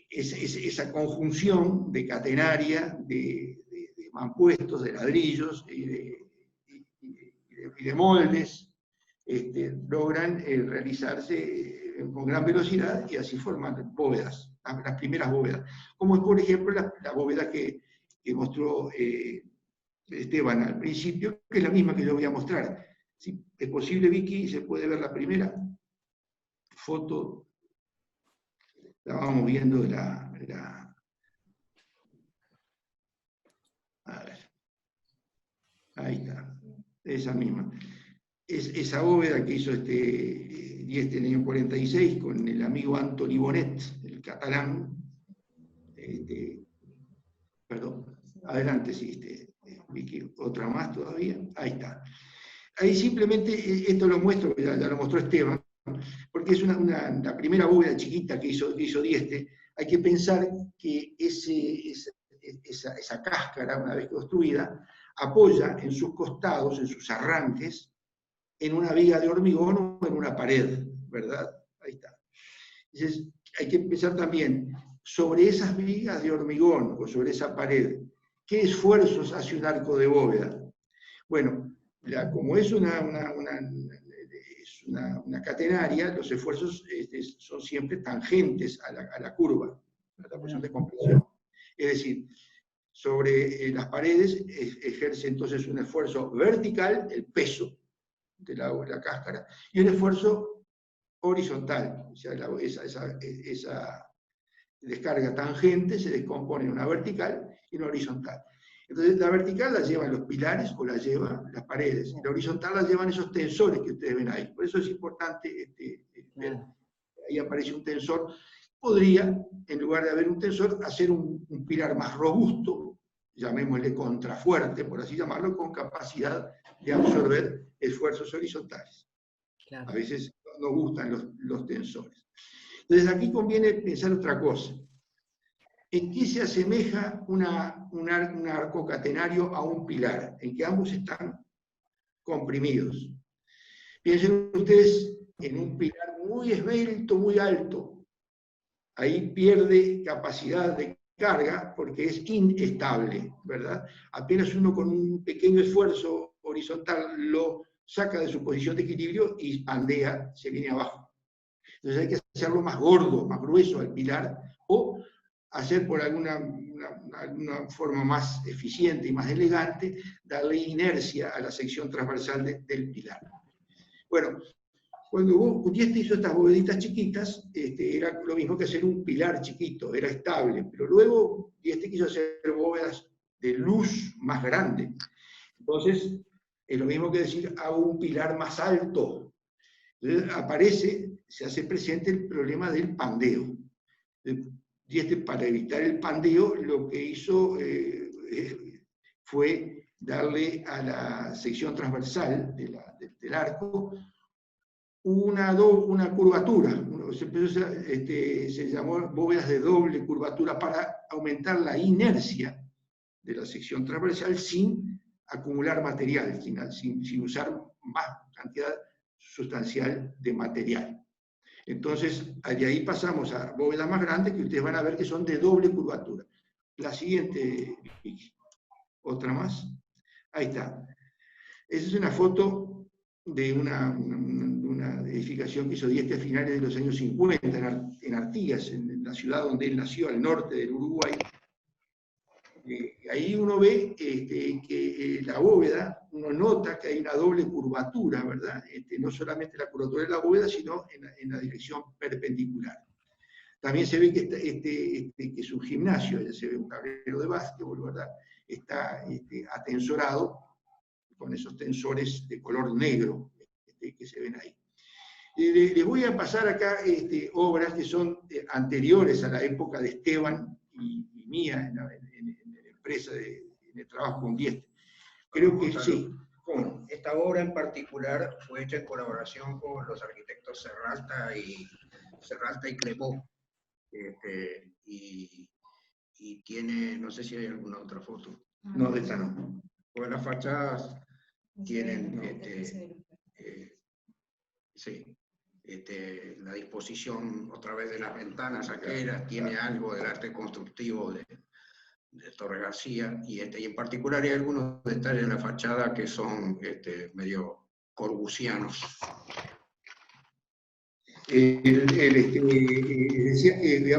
esa conjunción de catenaria, de mampuestos, de ladrillos y de moldes, logran realizarse con gran velocidad y así forman bóvedas, las primeras bóvedas. Como es, por ejemplo, la bóveda que mostró Esteban al principio, que es la misma que yo voy a mostrar. Si es posible, Vicky, se puede ver la primera foto. La vamos viendo de a ver. Ahí está. Esa misma. Esa bóveda que hizo Dieste en el año 46 con el amigo Antoni Bonet, el catalán. Perdón. Adelante, sí, Vicky, otra más todavía. Ahí está. Ahí simplemente, esto lo muestro, ya lo mostró Esteban, porque es la primera bóveda chiquita que hizo Dieste. Hay que pensar que esa cáscara, una vez construida, apoya en sus costados, en sus arranques, en una viga de hormigón o en una pared, ¿verdad? Ahí está. Entonces, hay que pensar también sobre esas vigas de hormigón o sobre esa pared, ¿qué esfuerzos hace un arco de bóveda? Bueno, como es una catenaria, los esfuerzos son siempre tangentes a la curva, a la posición de compresión. Es decir, sobre las paredes ejerce entonces un esfuerzo vertical, el peso de la cáscara, y un esfuerzo horizontal. O sea, esa descarga tangente se descompone en una vertical y una horizontal. Entonces, la vertical la llevan los pilares o la llevan las paredes, y la horizontal la llevan esos tensores que ustedes ven ahí. Por eso es importante ver. Ahí aparece un tensor. Podría, en lugar de haber un tensor, hacer un pilar más robusto, llamémosle contrafuerte, por así llamarlo, con capacidad de absorber esfuerzos horizontales. Claro. A veces no gustan los tensores. Entonces, aquí conviene pensar otra cosa. ¿En qué se asemeja un arco catenario a un pilar? En que ambos están comprimidos. Piensen ustedes en un pilar muy esbelto, muy alto. Ahí pierde capacidad de carga porque es inestable, ¿verdad? Apenas uno con un pequeño esfuerzo horizontal lo saca de su posición de equilibrio y andea, se viene abajo. Entonces hay que hacerlo más gordo, más grueso al pilar, o hacer por alguna forma más eficiente y más elegante, darle inercia a la sección transversal del pilar. Bueno, cuando Dieste hizo estas bóveditas chiquitas, era lo mismo que hacer un pilar chiquito, era estable, pero luego Dieste quiso hacer bóvedas de luz más grande. Entonces, es lo mismo que decir, hago un pilar más alto. Entonces se hace presente el problema del pandeo. Dieste, para evitar el pandeo, lo que hizo fue darle a la sección transversal del arco una curvatura. Se llamó bóvedas de doble curvatura para aumentar la inercia de la sección transversal sin acumular material, sin usar más cantidad sustancial de material. Entonces, de ahí pasamos a bóvedas más grandes que ustedes van a ver que son de doble curvatura. La siguiente, otra más. Ahí está. Esa es una foto de una edificación que hizo Dieste a finales de los años 50 en Artigas, en la ciudad donde él nació, al norte del Uruguay. Ahí uno ve que la bóveda, uno nota que hay una doble curvatura, ¿verdad? No solamente la curvatura de la bóveda, sino en la dirección perpendicular. También se ve que es un gimnasio, ya se ve un tablero de básquetbol, ¿verdad? Está atensorado con esos tensores de color negro que se ven ahí. Les voy a pasar acá obras que son anteriores a la época de Esteban y mía en la empresa, en el trabajo con Dieste. Creo que sí. ¿Cómo? Esta obra en particular fue hecha en colaboración con los arquitectos Serralta y Cremó. Y tiene, no sé si hay alguna otra foto. No, de esta no. Pues las fachadas tienen la disposición otra vez de las ventanas aqueras, tiene algo del arte constructivo de Torre García, y en particular hay algunos detalles en la fachada que son medio corbusianos.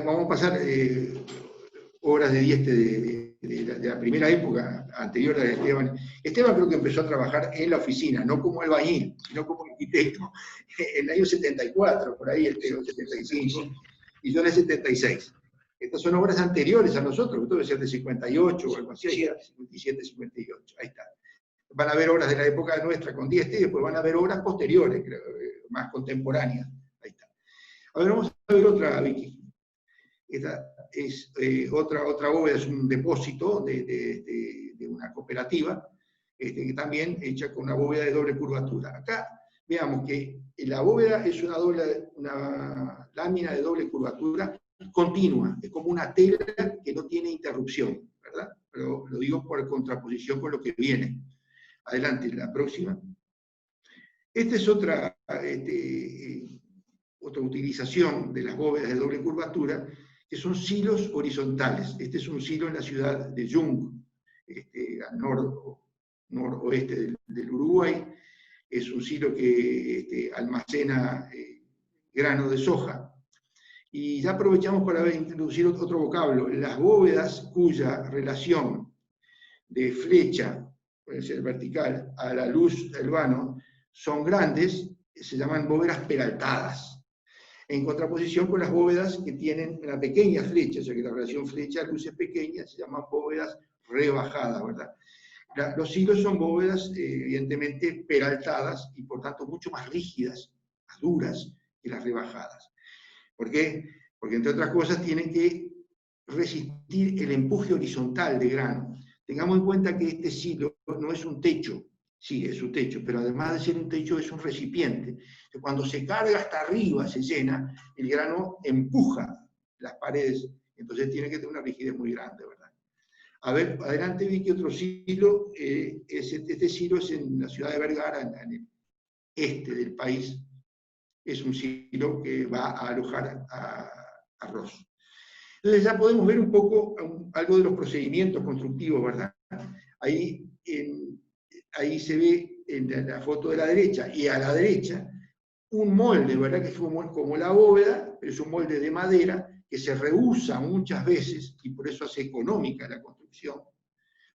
Vamos a pasar obras de Dieste de la primera época anterior a Esteban. Esteban creo que empezó a trabajar en la oficina, no como albañil, sino como arquitecto, en el año 74, por ahí, 75, y yo en el 76. Estas son obras anteriores a nosotros, esto debe ser de 58 o algo así, 57, 58, ahí está. Van a ver obras de la época nuestra con Dieste y después van a ver obras posteriores, creo, más contemporáneas. Ahí está. A ver, vamos a ver otra, Vicky. Esta es otra bóveda, es un depósito de una cooperativa, que también hecha con una bóveda de doble curvatura. Acá veamos que la bóveda es una lámina de doble curvatura continua, es como una tela que no tiene interrupción, ¿verdad? Pero lo digo por contraposición con lo que viene. Adelante, la próxima. Esta es otra utilización de las bóvedas de doble curvatura, que son silos horizontales. Este es un silo en la ciudad de Yung, al noroeste del Uruguay. Es un silo que almacena grano de soja. Y ya aprovechamos para introducir otro vocablo, las bóvedas cuya relación de flecha, puede ser vertical, a la luz del vano, son grandes, se llaman bóvedas peraltadas, en contraposición con las bóvedas que tienen una pequeña flecha, o sea que la relación flecha-luz es pequeña, se llaman bóvedas rebajadas, ¿verdad? Los silos son bóvedas, evidentemente, peraltadas y por tanto mucho más rígidas, más duras que las rebajadas. ¿Por qué? Porque, entre otras cosas, tienen que resistir el empuje horizontal de grano. Tengamos en cuenta que este silo no es un techo, sí, es un techo, pero además de ser un techo es un recipiente. Cuando se carga hasta arriba, se llena, el grano empuja las paredes, entonces tiene que tener una rigidez muy grande, ¿verdad? A ver, adelante vi que otro silo, este silo es en la ciudad de Vergara, en el este del país, es un silo que va a alojar a arroz. Entonces ya podemos ver un poco algo de los procedimientos constructivos, ¿verdad? Ahí, ahí se ve en la foto de la derecha y a la derecha un molde, ¿verdad? Que es como la bóveda, pero es un molde de madera que se reusa muchas veces, y por eso hace económica la construcción,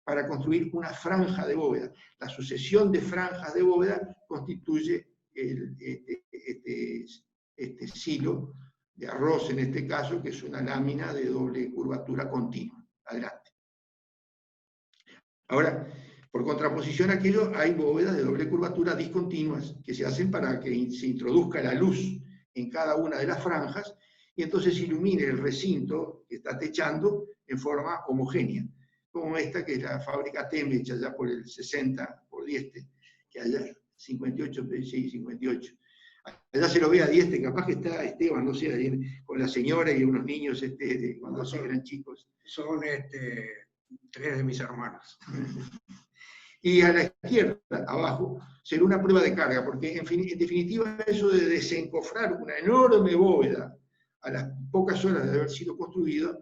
para construir una franja de bóveda. La sucesión de franjas de bóveda constituye este silo de arroz, en este caso, que es una lámina de doble curvatura continua. Adelante. Ahora, por contraposición a aquello, hay bóvedas de doble curvatura discontinuas que se hacen para que se introduzca la luz en cada una de las franjas y entonces ilumine el recinto que está techando en forma homogénea, como esta que es la fábrica Temech, allá por el 60 por Dieste, que allá 58, sí, 58. Allá se lo ve a Dieste, capaz que está Esteban, no sé, con la señora y unos niños cuando eran chicos. Son 3 de mis hermanos. Y a la izquierda, abajo, será una prueba de carga, porque en definitiva eso de desencofrar una enorme bóveda a las pocas horas de haber sido construida,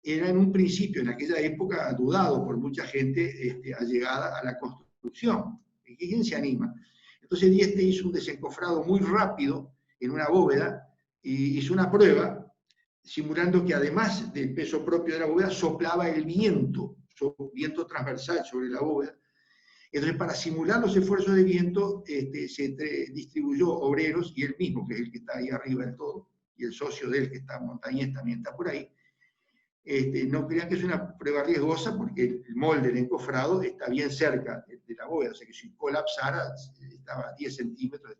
era en un principio, en aquella época, dudado por mucha gente allegada a la construcción. ¿Quién se anima? Entonces Dieste hizo un desencofrado muy rápido en una bóveda y hizo una prueba simulando que además del peso propio de la bóveda soplaba el viento transversal sobre la bóveda. Entonces, para simular los esfuerzos de viento, se distribuyó obreros, y él mismo, que es el que está ahí arriba del todo, y el socio de él, que está Montañés, también está por ahí. No crean que es una prueba riesgosa, porque el molde, el encofrado, está bien cerca de la bóveda, o sea que si colapsara, estaba a 10 centímetros,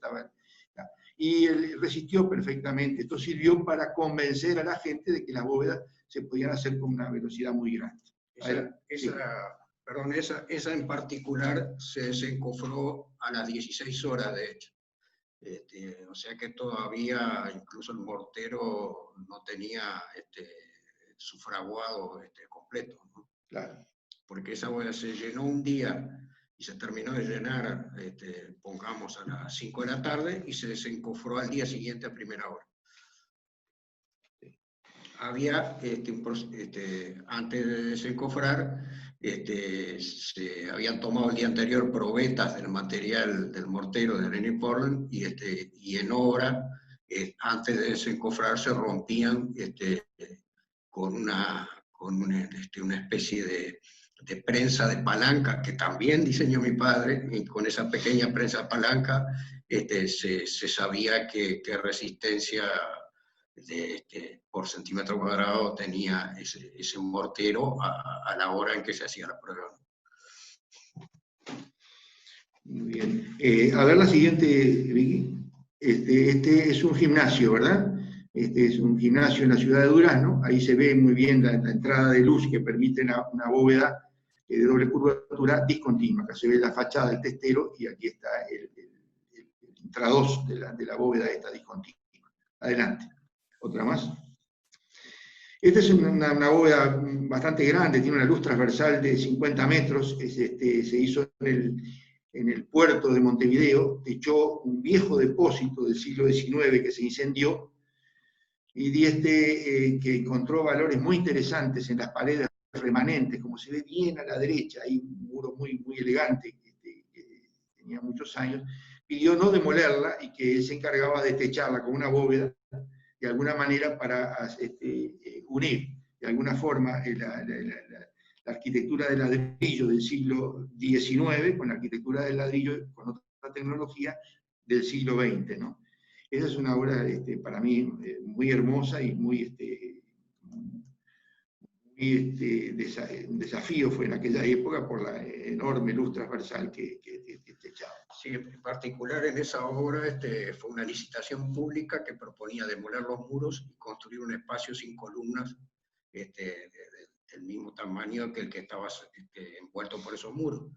y él resistió perfectamente. Esto sirvió para convencer a la gente de que las bóvedas se podían hacer con una velocidad muy grande. Esa en particular se desencofró a las 16 horas, de hecho. O sea que todavía incluso el mortero no tenía su fraguado completo, ¿no? Claro. Porque esa bóveda se llenó un día y se terminó de llenar, pongamos, a las 5 de la tarde y se desencofró al día siguiente a primera hora. Había, antes de desencofrar, se habían tomado el día anterior probetas del material del mortero de Lenny Portland y en obra, antes de desencofrar, se rompían con una especie de prensa de palanca que también diseñó mi padre, y con esa pequeña prensa de palanca se sabía qué resistencia por centímetro cuadrado tenía ese mortero a la hora en que se hacía la prueba. Muy bien. A ver la siguiente, Vicky. Este es un gimnasio, ¿verdad? Este es un gimnasio en la ciudad de Durazno. Ahí se ve muy bien la entrada de luz que permite una bóveda de doble curvatura discontinua. Acá se ve la fachada del testero y aquí está el intrados de la bóveda esta discontinua. Adelante. ¿Otra más? Esta es una bóveda bastante grande, tiene una luz transversal de 50 metros, se hizo en el puerto de Montevideo, techó un viejo depósito del siglo XIX que se incendió, y Dieste que encontró valores muy interesantes en las paredes remanentes, como se ve bien a la derecha, hay un muro muy, muy elegante, que tenía muchos años, pidió no demolerla y que él se encargaba de techarla con una bóveda, de alguna manera para unir de alguna forma la arquitectura del ladrillo del siglo XIX con la arquitectura del ladrillo con otra tecnología del siglo XX, ¿no? Esa es una obra para mí muy hermosa y un desafío fue en aquella época por la enorme luz transversal que techaba. Sí, en particular en esa obra fue una licitación pública que proponía demoler los muros y construir un espacio sin columnas del mismo tamaño que el que estaba envuelto por esos muros.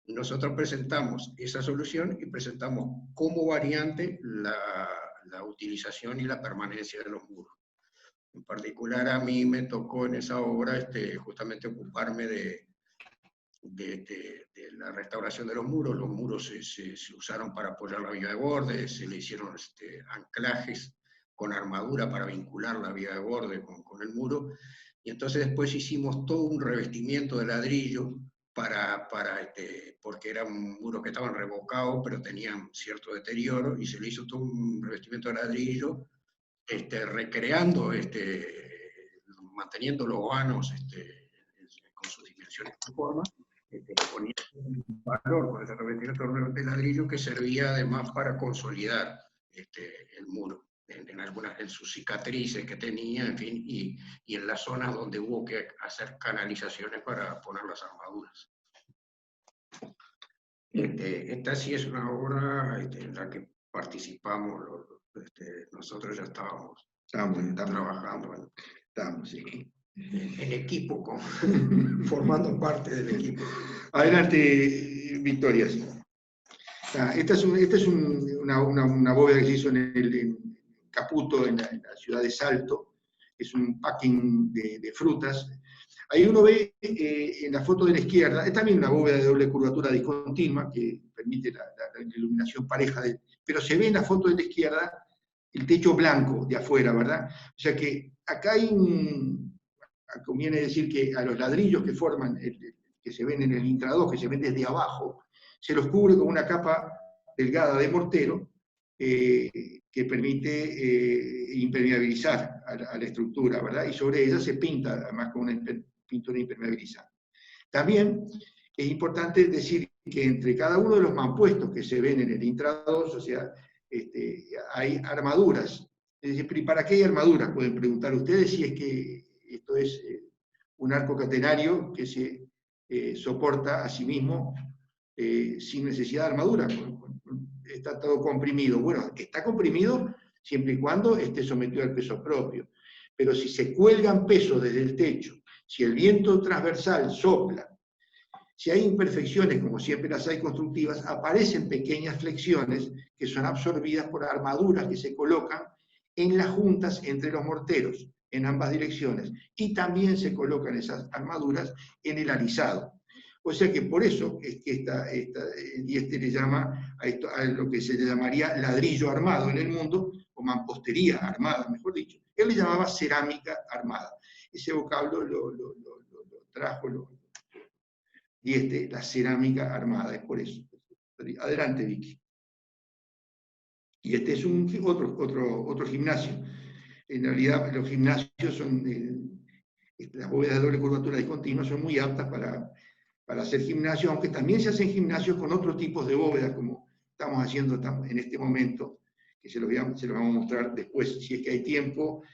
Nosotros presentamos esa solución y presentamos como variante la utilización y la permanencia de los muros. En particular a mí me tocó en esa obra justamente ocuparme de de la restauración de los muros se usaron para apoyar la vía de borde, se le hicieron anclajes con armadura para vincular la vía de borde con el muro, y entonces después hicimos todo un revestimiento de ladrillo porque era un muro que estaban revocados, pero tenían cierto deterioro, y se le hizo todo un revestimiento de ladrillo, recreando, manteniendo los vanos con sus dimensiones y formas, poniendo un valor con ese revestimiento de ladrillo que servía además para consolidar el muro en sus cicatrices que tenía, en fin, y en las zonas donde hubo que hacer canalizaciones para poner las armaduras. Esta sí es una obra en la que participamos, nosotros ya estábamos trabajando en equipo, formando parte del equipo. Adelante, Victoria. Esta es una bóveda que se hizo en Caputo, en la ciudad de Salto. Es un packing de frutas. Ahí uno ve en la foto de la izquierda, es también una bóveda de doble curvatura discontinua que permite la iluminación pareja, pero se ve en la foto de la izquierda el techo blanco de afuera, ¿verdad? O sea que acá hay conviene decir que a los ladrillos que forman, que se ven en el intradós, que se ven desde abajo, se los cubre con una capa delgada de mortero que permite impermeabilizar a la estructura, ¿verdad? Y sobre ella se pinta, además, con una pintura impermeabilizante. También es importante decir que entre cada uno de los mampuestos que se ven en el intradós, o sea, hay armaduras. Es decir, ¿y para qué hay armaduras? Pueden preguntar ustedes si es que esto es un arco catenario que se soporta a sí mismo sin necesidad de armadura. Está todo comprimido. Bueno, está comprimido siempre y cuando esté sometido al peso propio. Pero si se cuelgan pesos desde el techo, si el viento transversal sopla, si hay imperfecciones, como siempre las hay constructivas, aparecen pequeñas flexiones que son absorbidas por armaduras que se colocan en las juntas entre los morteros, en ambas direcciones, y también se colocan esas armaduras en el alisado. O sea que por eso es que Dieste le llama a lo que se le llamaría ladrillo armado en el mundo, o mampostería armada, mejor dicho. Él le llamaba cerámica armada. Ese vocablo lo trajo Dieste, la cerámica armada, es por eso. Adelante, Vicky. Y este es otro gimnasio. En realidad, los gimnasios son, las bóvedas de doble curvatura discontinua son muy aptas para hacer gimnasio, aunque también se hacen gimnasios con otros tipos de bóvedas, como estamos haciendo en este momento, que se lo vamos a mostrar después, si es que hay tiempo.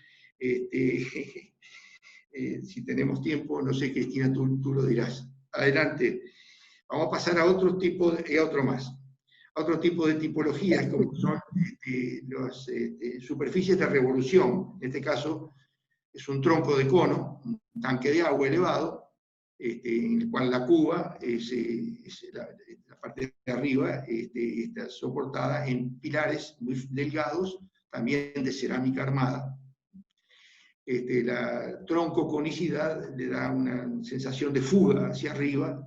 Si tenemos tiempo, no sé, Cristina, tú lo dirás. Adelante. Vamos a pasar a otro tipo, otro tipo de tipologías, como son las superficies de revolución. En este caso, es un tronco de cono, un tanque de agua elevado, en el cual la cuba, la parte de arriba, está soportada en pilares muy delgados, también de cerámica armada. La troncoconicidad le da una sensación de fuga hacia arriba.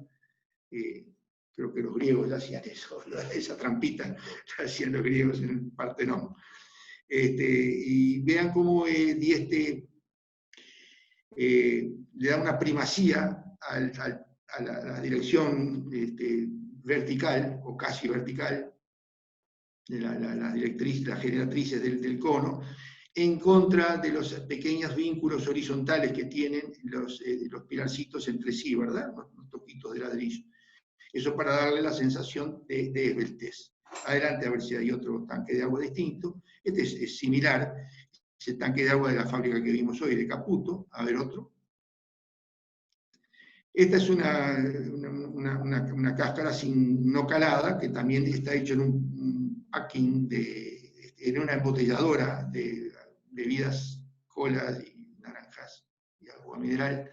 Creo que los griegos hacían eso, esa trampita, la hacían los griegos en el Partenón. Y vean cómo Dieste le da una primacía a la dirección vertical, o casi vertical, de las generatrices del cono, en contra de los pequeños vínculos horizontales que tienen los pilarcitos entre sí, ¿verdad? Los toquitos de ladrillo. Eso para darle la sensación de esbeltez. Adelante, a ver si hay otro tanque de agua distinto. Este es similar, es el tanque de agua de la fábrica que vimos hoy, de Caputo. A ver otro. Esta es una cáscara no calada, que también está hecho en un packing, en una embotelladora de bebidas, colas y naranjas y agua mineral,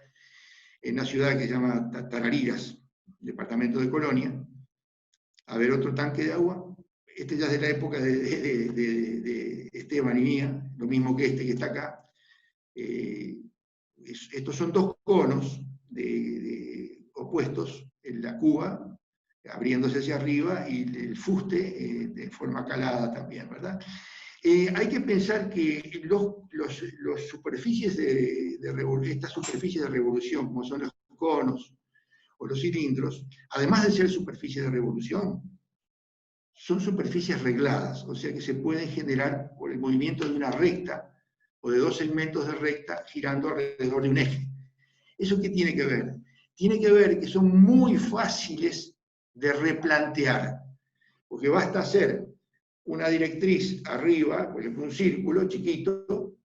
en una ciudad que se llama Tarariras, departamento de Colonia. A ver, otro tanque de agua. Este ya es de la época de Esteban y mía, lo mismo que este que está acá. Estos son dos conos opuestos, la cuba, abriéndose hacia arriba, y el fuste de forma calada también, ¿verdad? Hay que pensar que estas superficies de revolución, como son los conos o los cilindros, además de ser superficies de revolución, son superficies regladas, o sea que se pueden generar por el movimiento de una recta o de dos segmentos de recta girando alrededor de un eje. ¿Eso qué tiene que ver? Tiene que ver que son muy fáciles de replantear, porque basta hacer una directriz arriba, por ejemplo un círculo chiquito,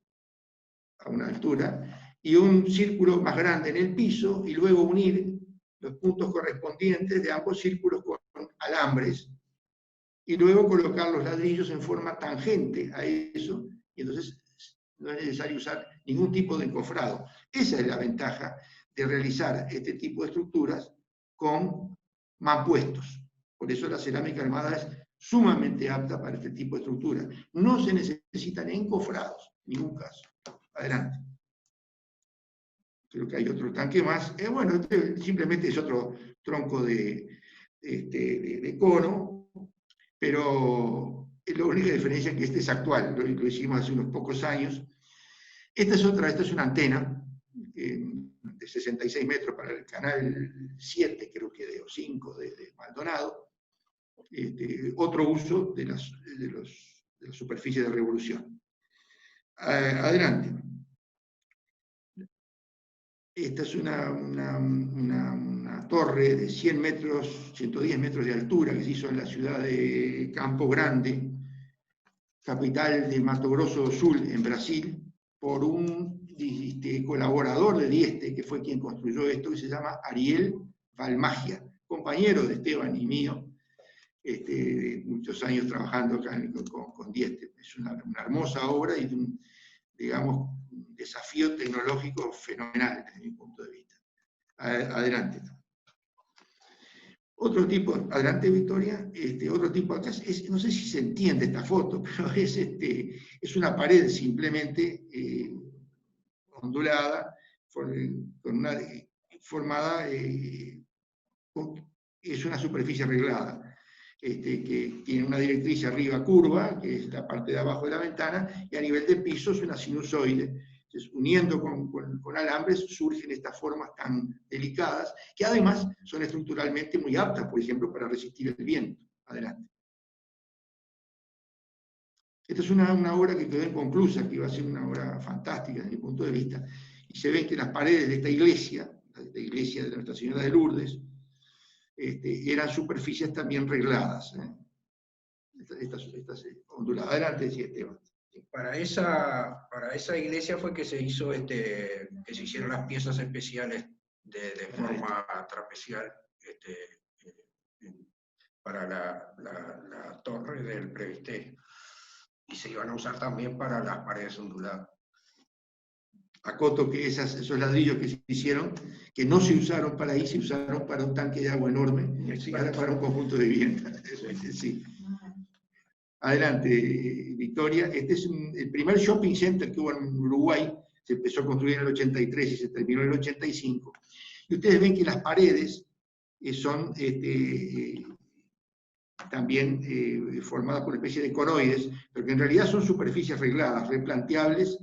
a una altura, y un círculo más grande en el piso, y luego unir los puntos correspondientes de ambos círculos con alambres, y luego colocar los ladrillos en forma tangente a eso, y entonces no es necesario usar ningún tipo de encofrado. Esa es la ventaja de realizar este tipo de estructuras con mampuestos. Por eso la cerámica armada es sumamente apta para este tipo de estructuras. No se necesitan encofrados, en ningún caso. Adelante. Creo que hay otro tanque más. Bueno, este simplemente es otro tronco de cono, pero la única diferencia es que este es actual, lo hicimos hace unos pocos años. Esta es una antena de 66 metros para el canal 7, creo que o 5 de Maldonado. Otro uso de las superficies de revolución. Adelante. Esta es una torre de 100 metros, 110 metros de altura que se hizo en la ciudad de Campo Grande, capital de Mato Grosso do Sul, en Brasil, por un colaborador de Dieste, que fue quien construyó esto, que se llama Ariel Valmagia, compañero de Esteban y mío, muchos años trabajando acá con Dieste. Es una hermosa obra y un, digamos, desafío tecnológico fenomenal desde mi punto de vista. Adelante. Otro tipo, adelante Victoria, otro tipo acá, no sé si se entiende esta foto, pero es una pared simplemente ondulada, formada, es una superficie arreglada, que tiene una directriz arriba curva, que es la parte de abajo de la ventana, y a nivel de piso es una sinusoide. Entonces, uniendo con alambres surgen estas formas tan delicadas, que además son estructuralmente muy aptas, por ejemplo, para resistir el viento. Adelante. Esta es una obra que quedó inconclusa, que iba a ser una obra fantástica desde mi punto de vista, y se ve que las paredes de esta iglesia, la iglesia de Nuestra Señora de Lourdes, eran superficies también regladas. Estas onduladas. Adelante, decía Esteban. Para esa iglesia fue que se hizo que se hicieron las piezas especiales de forma trapecial para la torre del presbiterio. Y se iban a usar también para las paredes onduladas. Acoto que esos ladrillos que se hicieron, que no se usaron para ahí, se usaron para un tanque de agua enorme, para un conjunto de viviendas. Sí. Adelante, Victoria. Este es el primer shopping center que hubo en Uruguay. Se empezó a construir en el 83 y se terminó en el 85. Y ustedes ven que las paredes son también formadas por una especie de conoides, pero que en realidad son superficies regladas, replanteables,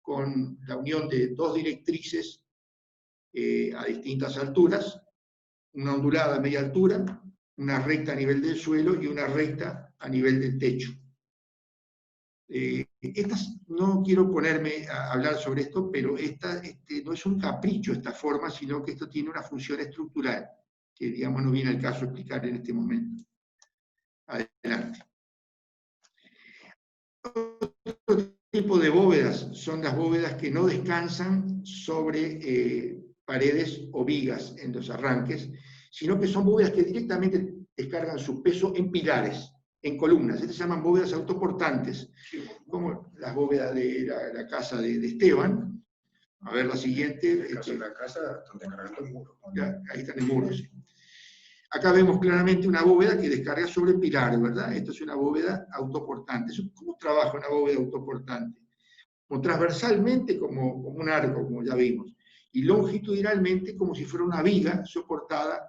con la unión de dos directrices a distintas alturas, una ondulada a media altura, una recta a nivel del suelo y una recta a nivel del techo. No quiero ponerme a hablar sobre esto, pero no es un capricho esta forma, sino que esto tiene una función estructural, que digamos no viene al caso explicar en este momento. Adelante. Otro tipo de bóvedas son las bóvedas que no descansan sobre paredes o vigas en los arranques, sino que son bóvedas que directamente descargan su peso en pilares, en columnas. Estas se llaman bóvedas autoportantes, como las bóvedas de la casa de Esteban. A ver la siguiente. La casa están descargando el muro. Ahí están el muro, sí. Acá vemos claramente una bóveda que descarga sobre pilares, ¿verdad? Esto es una bóveda autoportante. ¿Cómo trabaja una bóveda autoportante? Como transversalmente como un arco, como ya vimos, y longitudinalmente como si fuera una viga soportada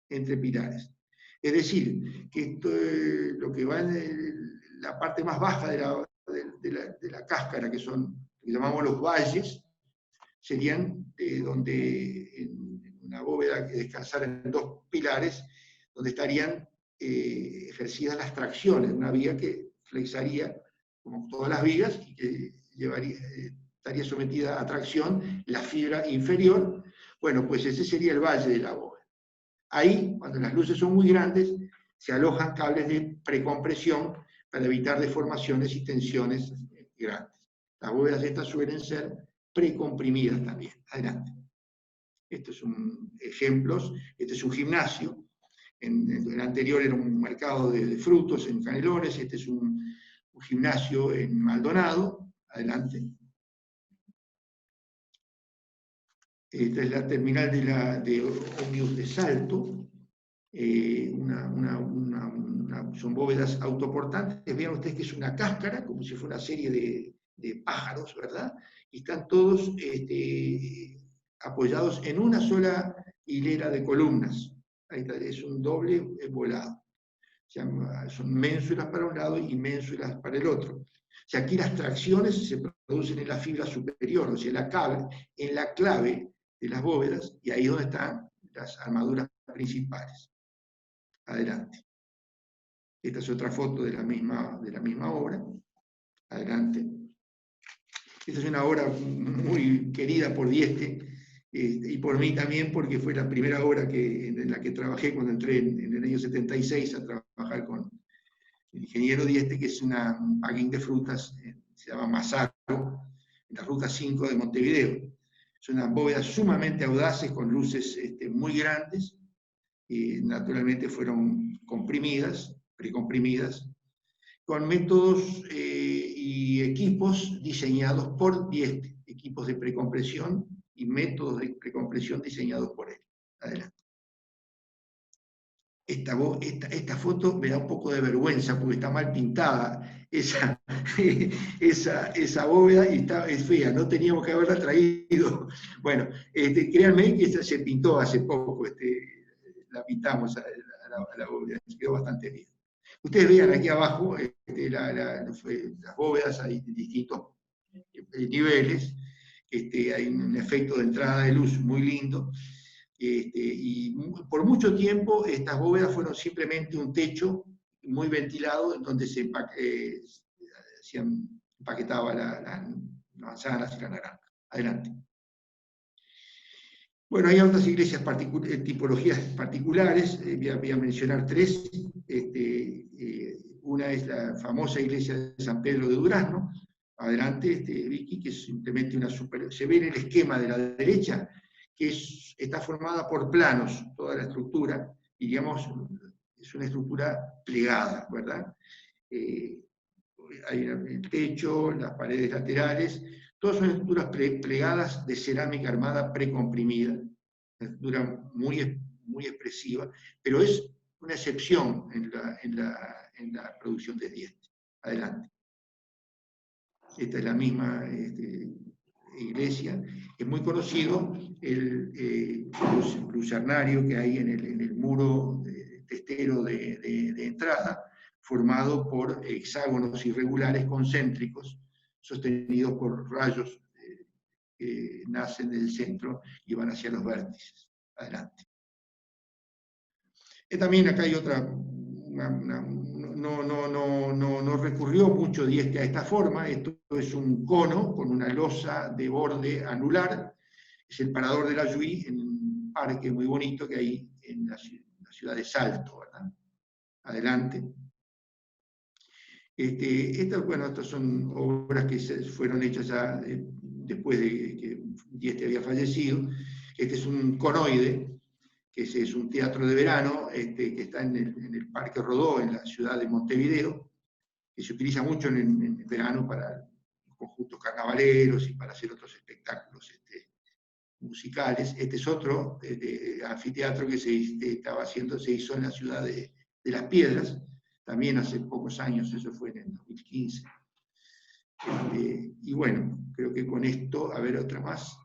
entre pilares. Es decir, que esto, lo que va en la parte más baja de la cáscara, que son lo que llamamos los valles, serían donde en una bóveda que descansara en dos pilares, donde estarían ejercidas las tracciones, una viga que flexaría como todas las vigas y que estaría sometida a tracción la fibra inferior. Bueno, pues ese sería el valle de la bóveda. Ahí, cuando las luces son muy grandes, se alojan cables de precompresión para evitar deformaciones y tensiones grandes. Las bóvedas estas suelen ser precomprimidas también. Adelante. Estos son ejemplos. Este es un gimnasio. En el anterior era un mercado de frutos en Canelones. Este es un gimnasio en Maldonado. Adelante. Esta es la terminal de ómnibus de Salto. Son bóvedas autoportantes. Vean ustedes que es una cáscara, como si fuera una serie de pájaros, ¿verdad? Y están todos apoyados en una sola hilera de columnas. Ahí está, es un doble volado. O sea, son ménsulas para un lado y ménsulas para el otro. O sea, aquí las tracciones se producen en la fibra superior, o sea, en la clave de las bóvedas, y ahí es donde están las armaduras principales. Adelante. Esta es otra foto de la misma obra. Adelante. Esta es una obra muy querida por Dieste, y por mí también, porque fue la primera obra en la que trabajé cuando entré en el año 76 a trabajar con el ingeniero Dieste, que es un packing de frutas, se llama Mazaro, en la ruta 5 de Montevideo. Son unas bóvedas sumamente audaces, con luces muy grandes, y naturalmente fueron comprimidas, precomprimidas, con métodos y equipos diseñados por Dieste, equipos de precompresión y métodos de precompresión diseñados por él. Adelante. Esta foto me da un poco de vergüenza porque está mal pintada esa bóveda y es fea, no teníamos que haberla traído. Bueno, créanme que esta se pintó hace poco, la pintamos a la bóveda, quedó bastante bien. Ustedes vean aquí abajo las bóvedas, hay distintos niveles, hay un efecto de entrada de luz muy lindo, y por mucho tiempo estas bóvedas fueron simplemente un techo muy ventilado en donde se empaquetaba las manzanas y la naranja. Adelante. Bueno, hay otras iglesias tipologías particulares, voy a mencionar tres. Una es la famosa iglesia de San Pedro de Durazno. Adelante, Vicky, que es simplemente se ve en el esquema de la derecha, que está formada por planos, toda la estructura, y digamos, es una estructura plegada, ¿verdad? Hay el techo, las paredes laterales, todas son estructuras plegadas de cerámica armada precomprimida, una estructura muy, muy expresiva, pero es una excepción en la producción de Dieste. Adelante. Esta es la misma iglesia. Es muy conocido el lucernario que hay en el muro testero de entrada, formado por hexágonos irregulares concéntricos, sostenidos por rayos que nacen del centro y van hacia los vértices. Adelante. También acá hay otra, no recurrió mucho Dieste a esta forma. Esto es un cono con una losa de borde anular, es el parador de la Lluí, en un parque muy bonito que hay en la ciudad de Salto, ¿verdad? Adelante. Estas son obras que fueron hechas ya después de que Dieste había fallecido. Este es un conoide, que es un teatro de verano que está en el Parque Rodó, en la ciudad de Montevideo, que se utiliza mucho en verano para los conjuntos carnavaleros y para hacer otros espectáculos musicales. Este es otro anfiteatro que se hizo en la ciudad de Las Piedras, también hace pocos años, eso fue en el 2015. Y bueno, creo que con esto, a ver otra más.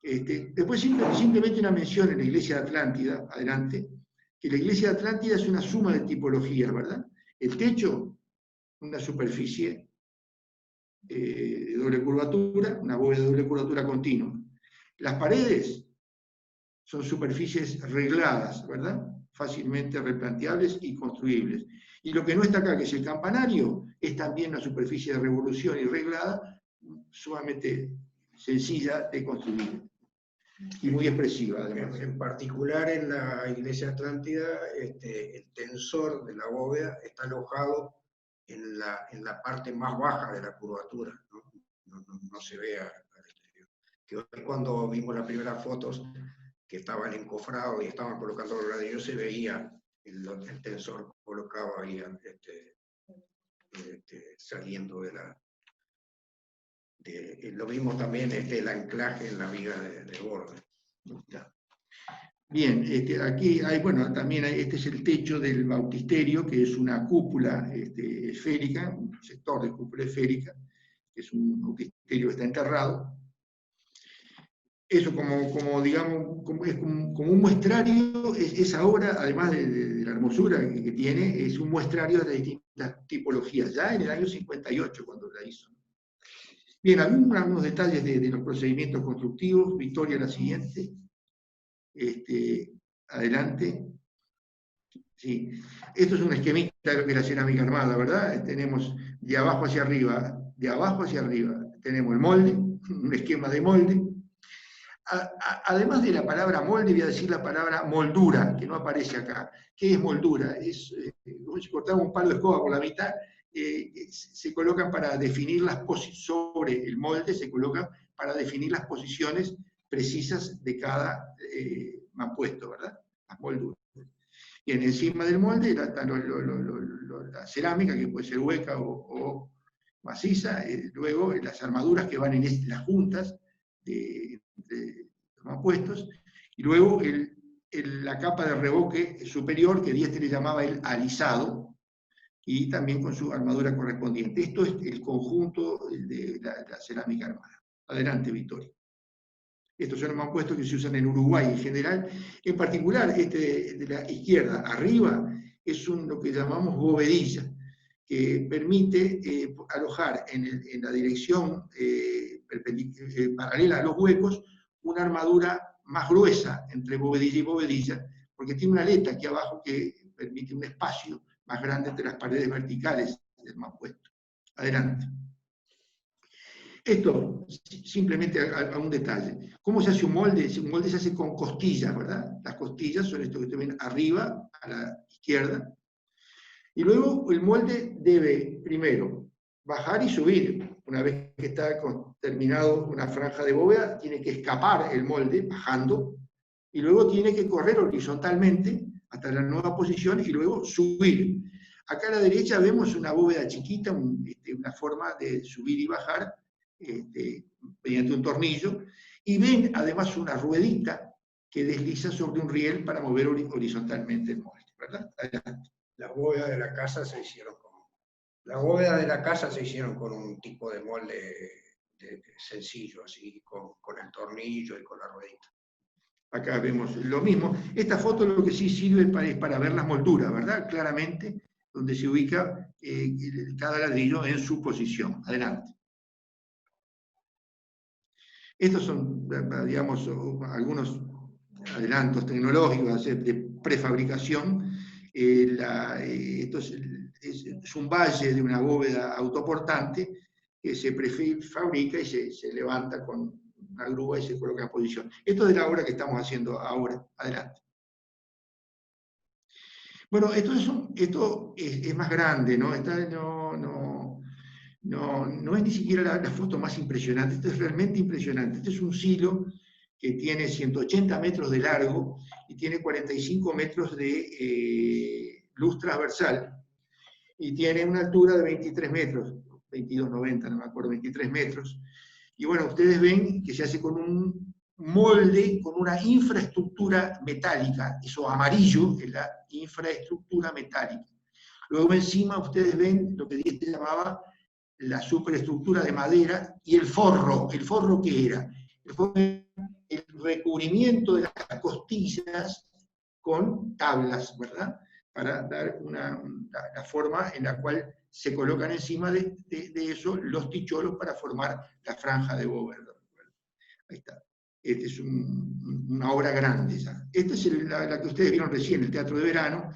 Después simplemente una mención en la iglesia de Atlántida, adelante, que la iglesia de Atlántida es una suma de tipologías, ¿verdad? El techo, una superficie de doble curvatura, una bóveda de doble curvatura continua. Las paredes son superficies regladas, ¿verdad? Fácilmente replanteables y construibles. Y lo que no está acá, que es el campanario, es también una superficie de revolución y reglada, sumamente sencilla de construir y muy expresiva, además. En particular en la iglesia Atlántida, el tensor de la bóveda está alojado en la parte más baja de la curvatura, no se ve al exterior. Que hoy cuando vimos las primeras fotos que estaban encofrados y estaban colocando los ladrillos, se veía el tensor colocado ahí saliendo de la... lo vimos también el anclaje en la viga de borde. Bien, aquí hay, bueno, también este es el techo del bautisterio, que es una cúpula esférica, un sector de cúpula esférica, que es un bautisterio que está enterrado. Eso como digamos, como un muestrario, esa obra, además de la hermosura que tiene, es un muestrario de las distintas tipologías, ya en el año 58 cuando la hizo. Bien, algunos detalles de los procedimientos constructivos. Victoria, la siguiente. Adelante. Sí. Esto es un esquemita de lo que es la cerámica armada, ¿verdad? Tenemos de abajo hacia arriba, tenemos el molde, un esquema de molde. Además de la palabra molde, voy a decir la palabra moldura, que no aparece acá. ¿Qué es moldura? Es como si cortamos un palo de escoba por la mitad, se colocan para definir las posiciones, sobre el molde se colocan para definir las posiciones precisas de cada mampuesto, ¿verdad? Las molduras. Bien, encima del molde está la cerámica, que puede ser hueca o maciza, luego las armaduras que van en las juntas de los mampuestos, y luego la capa de revoque superior, que Dieste le llamaba el alisado, y también con su armadura correspondiente. Esto es el conjunto de la cerámica armada. Adelante, Victoria. Estos son los mampuestos que se usan en Uruguay en general. En particular, de la izquierda arriba es lo que llamamos bovedilla, que permite alojar en la dirección paralela a los huecos una armadura más gruesa entre bovedilla y bovedilla, porque tiene una aleta aquí abajo que permite un espacio más grande entre las paredes verticales del mampuesto. Adelante. Esto, simplemente a un detalle. ¿Cómo se hace un molde? Un molde se hace con costillas, ¿verdad? Las costillas son esto que ustedes ven arriba, a la izquierda. Y luego el molde debe, primero, bajar y subir. Una vez que está terminado una franja de bóveda, tiene que escapar el molde, bajando, y luego tiene que correr horizontalmente hasta la nueva posición y luego subir. Acá a la derecha vemos una bóveda chiquita, una forma de subir y bajar mediante un tornillo, y ven además una ruedita que desliza sobre un riel para mover horizontalmente el molde, ¿verdad? Adelante. Las bóvedas de la casa se hicieron con un tipo de molde sencillo, así, con el tornillo y con la ruedita. Acá vemos lo mismo. Esta foto lo que sí sirve es para ver las molduras, ¿verdad? Claramente, donde se ubica cada ladrillo en su posición. Adelante. Estos son, digamos, algunos adelantos tecnológicos de prefabricación. Esto es un valle de una bóveda autoportante que se prefabrica y se levanta con una grúa y se coloca en posición. Esto es de la obra que estamos haciendo ahora. Adelante. Bueno, esto es más grande, ¿no? No es ni siquiera la foto más impresionante, esto es realmente impresionante. Este es un silo que tiene 180 metros de largo y tiene 45 metros de luz transversal, y tiene una altura de 23 metros, 22,90, no me acuerdo, 23 metros. Y bueno, ustedes ven que se hace con un molde, con una infraestructura metálica, eso amarillo es la infraestructura metálica. Luego encima ustedes ven lo que Dieste llamaba la superestructura de madera y el forro. ¿El forro qué era? El forro era el recubrimiento de las costillas con tablas, ¿verdad? Para dar la forma en la cual se colocan encima de eso los ticholos para formar la franja de bóveda. Ahí está. Esta es una obra grande ya. Esta es la que ustedes vieron recién, el Teatro de Verano.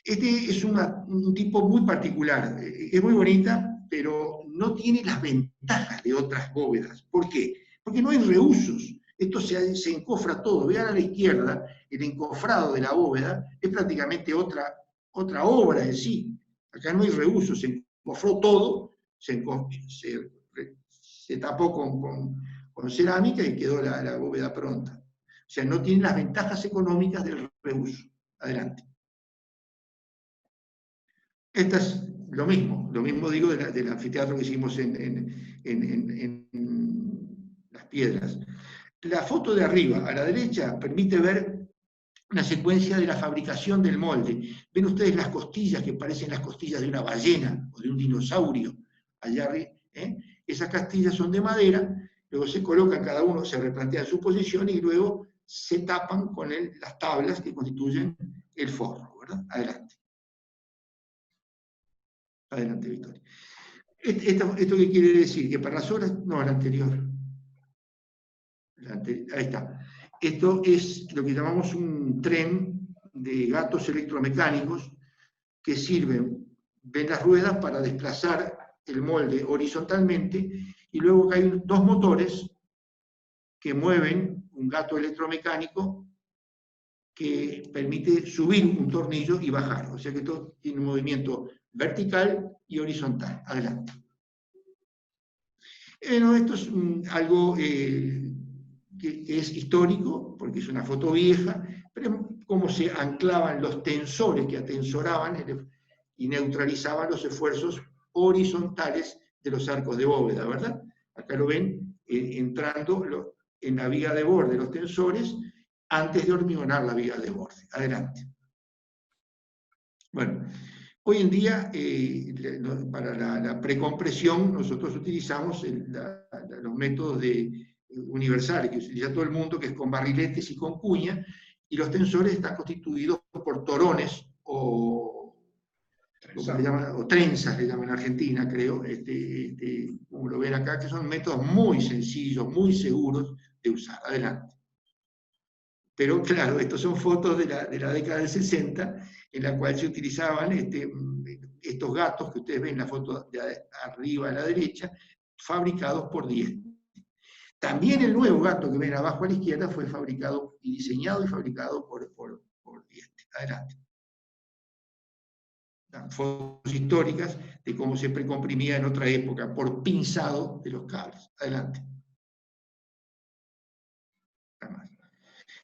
Este es un tipo muy particular. Es muy bonita, pero no tiene las ventajas de otras bóvedas. ¿Por qué? Porque no hay reusos. Esto se encofra todo. Vean a la izquierda, el encofrado de la bóveda es prácticamente otra obra en sí. Acá no hay reusos, se encofró todo, se tapó con cerámica y quedó la bóveda pronta. O sea, no tiene las ventajas económicas del reuso. Adelante. Esta es lo mismo digo del anfiteatro que hicimos en Las Piedras. La foto de arriba, a la derecha, permite ver una secuencia de la fabricación del molde. Ven ustedes las costillas que parecen las costillas de una ballena o de un dinosaurio. Allá arriba, esas costillas son de madera, luego se colocan cada uno, se replantean su posición y luego se tapan con las tablas que constituyen el forro, ¿verdad? Adelante. Adelante, Victoria. ¿Esto qué quiere decir? Que para las obras, no, la anterior. Ahí está. Esto es lo que llamamos un tren de gatos electromecánicos que sirven, ven las ruedas para desplazar el molde horizontalmente y luego hay dos motores que mueven un gato electromecánico que permite subir un tornillo y bajar. O sea que esto tiene un movimiento vertical y horizontal. Adelante. Bueno, esto es algo que es histórico, porque es una foto vieja, pero cómo se anclaban los tensores que atensoraban y neutralizaban los esfuerzos horizontales de los arcos de bóveda, ¿verdad? Acá lo ven entrando en la viga de borde los tensores antes de hormigonar la viga de borde. Adelante. Bueno, hoy en día, para la precompresión, nosotros utilizamos los métodos universales que utiliza todo el mundo, que es con barriletes y con cuña, y los tensores están constituidos por torones o trenzas, le llaman en Argentina, creo, como lo ven acá, que son métodos muy sencillos, muy seguros de usar. Adelante. Pero claro, estos son fotos de la década del 60, en la cual se utilizaban estos gatos que ustedes ven en la foto de arriba a la derecha, fabricados por Dieste. También el nuevo gato que ven abajo a la izquierda fue fabricado y diseñado y fabricado por Dieste. Adelante. Fotos históricas de cómo se precomprimía en otra época por pinzado de los cables. Adelante.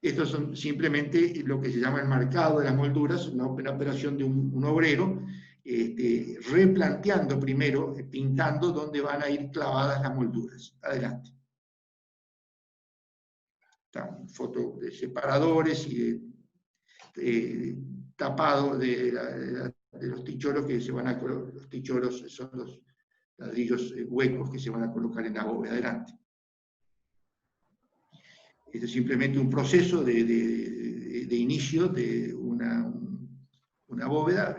Estos son simplemente lo que se llama el marcado de las molduras, una operación de un obrero, replanteando primero, pintando dónde van a ir clavadas las molduras. Adelante. Están fotos de separadores y de tapado de los ticholos que se van a colocar. Los ticholos son los ladrillos huecos que se van a colocar en la bóveda. Adelante. Este es simplemente un proceso de inicio de una bóveda.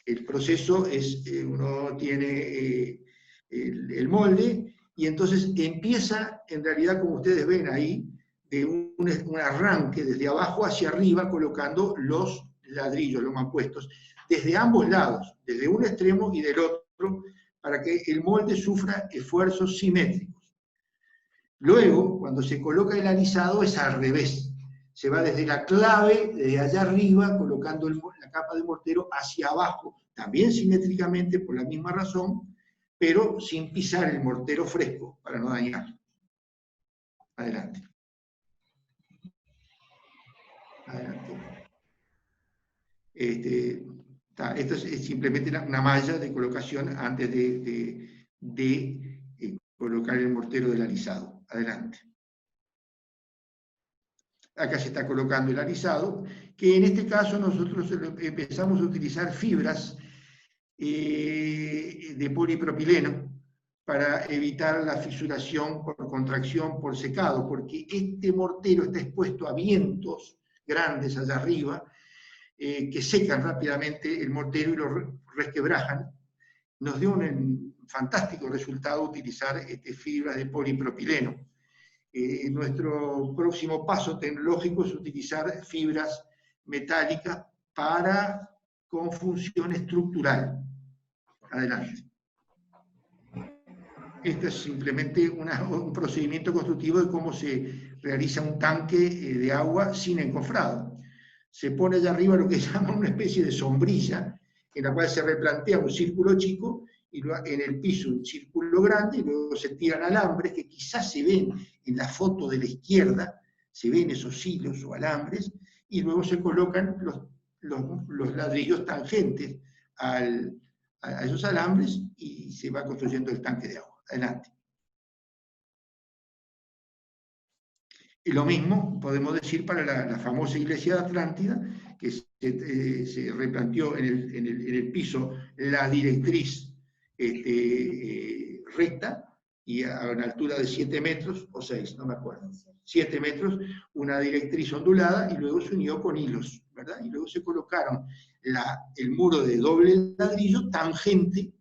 El proceso es, uno tiene el molde, y entonces empieza, en realidad, como ustedes ven ahí, de un arranque desde abajo hacia arriba, colocando los ladrillos, los mampuestos, desde ambos lados, desde un extremo y del otro, para que el molde sufra esfuerzos simétricos. Luego, cuando se coloca el alisado, es al revés. Se va desde la clave, desde allá arriba, colocando la capa de mortero hacia abajo, también simétricamente por la misma razón, pero sin pisar el mortero fresco, para no dañarlo. Adelante. Adelante. Esto es simplemente una malla de colocación antes de colocar el mortero del alisado. Adelante. Acá se está colocando el alisado, que en este caso nosotros empezamos a utilizar fibras de polipropileno para evitar la fisuración por contracción, por secado, porque este mortero está expuesto a vientos grandes allá arriba, que secan rápidamente el mortero y lo resquebrajan. Nos dio un fantástico resultado utilizar fibras de polipropileno. Nuestro próximo paso tecnológico es utilizar fibras metálicas con función estructural. Adelante. Este es simplemente un procedimiento constructivo de cómo se realiza un tanque de agua sin encofrado. Se pone allá arriba lo que llaman una especie de sombrilla, en la cual se replantea un círculo chico, y en el piso un círculo grande, y luego se tiran alambres, que quizás se ven en la foto de la izquierda, se ven esos hilos o alambres, y luego se colocan los ladrillos tangentes a esos alambres, y se va construyendo el tanque de agua. Adelante. Y lo mismo podemos decir para la famosa iglesia de Atlántida, que se replanteó en el piso la directriz recta, y a una altura de 7 metros, o 6, no me acuerdo, 7 metros, una directriz ondulada, y luego se unió con hilos, ¿verdad? Y luego se colocaron el muro de doble ladrillo tangente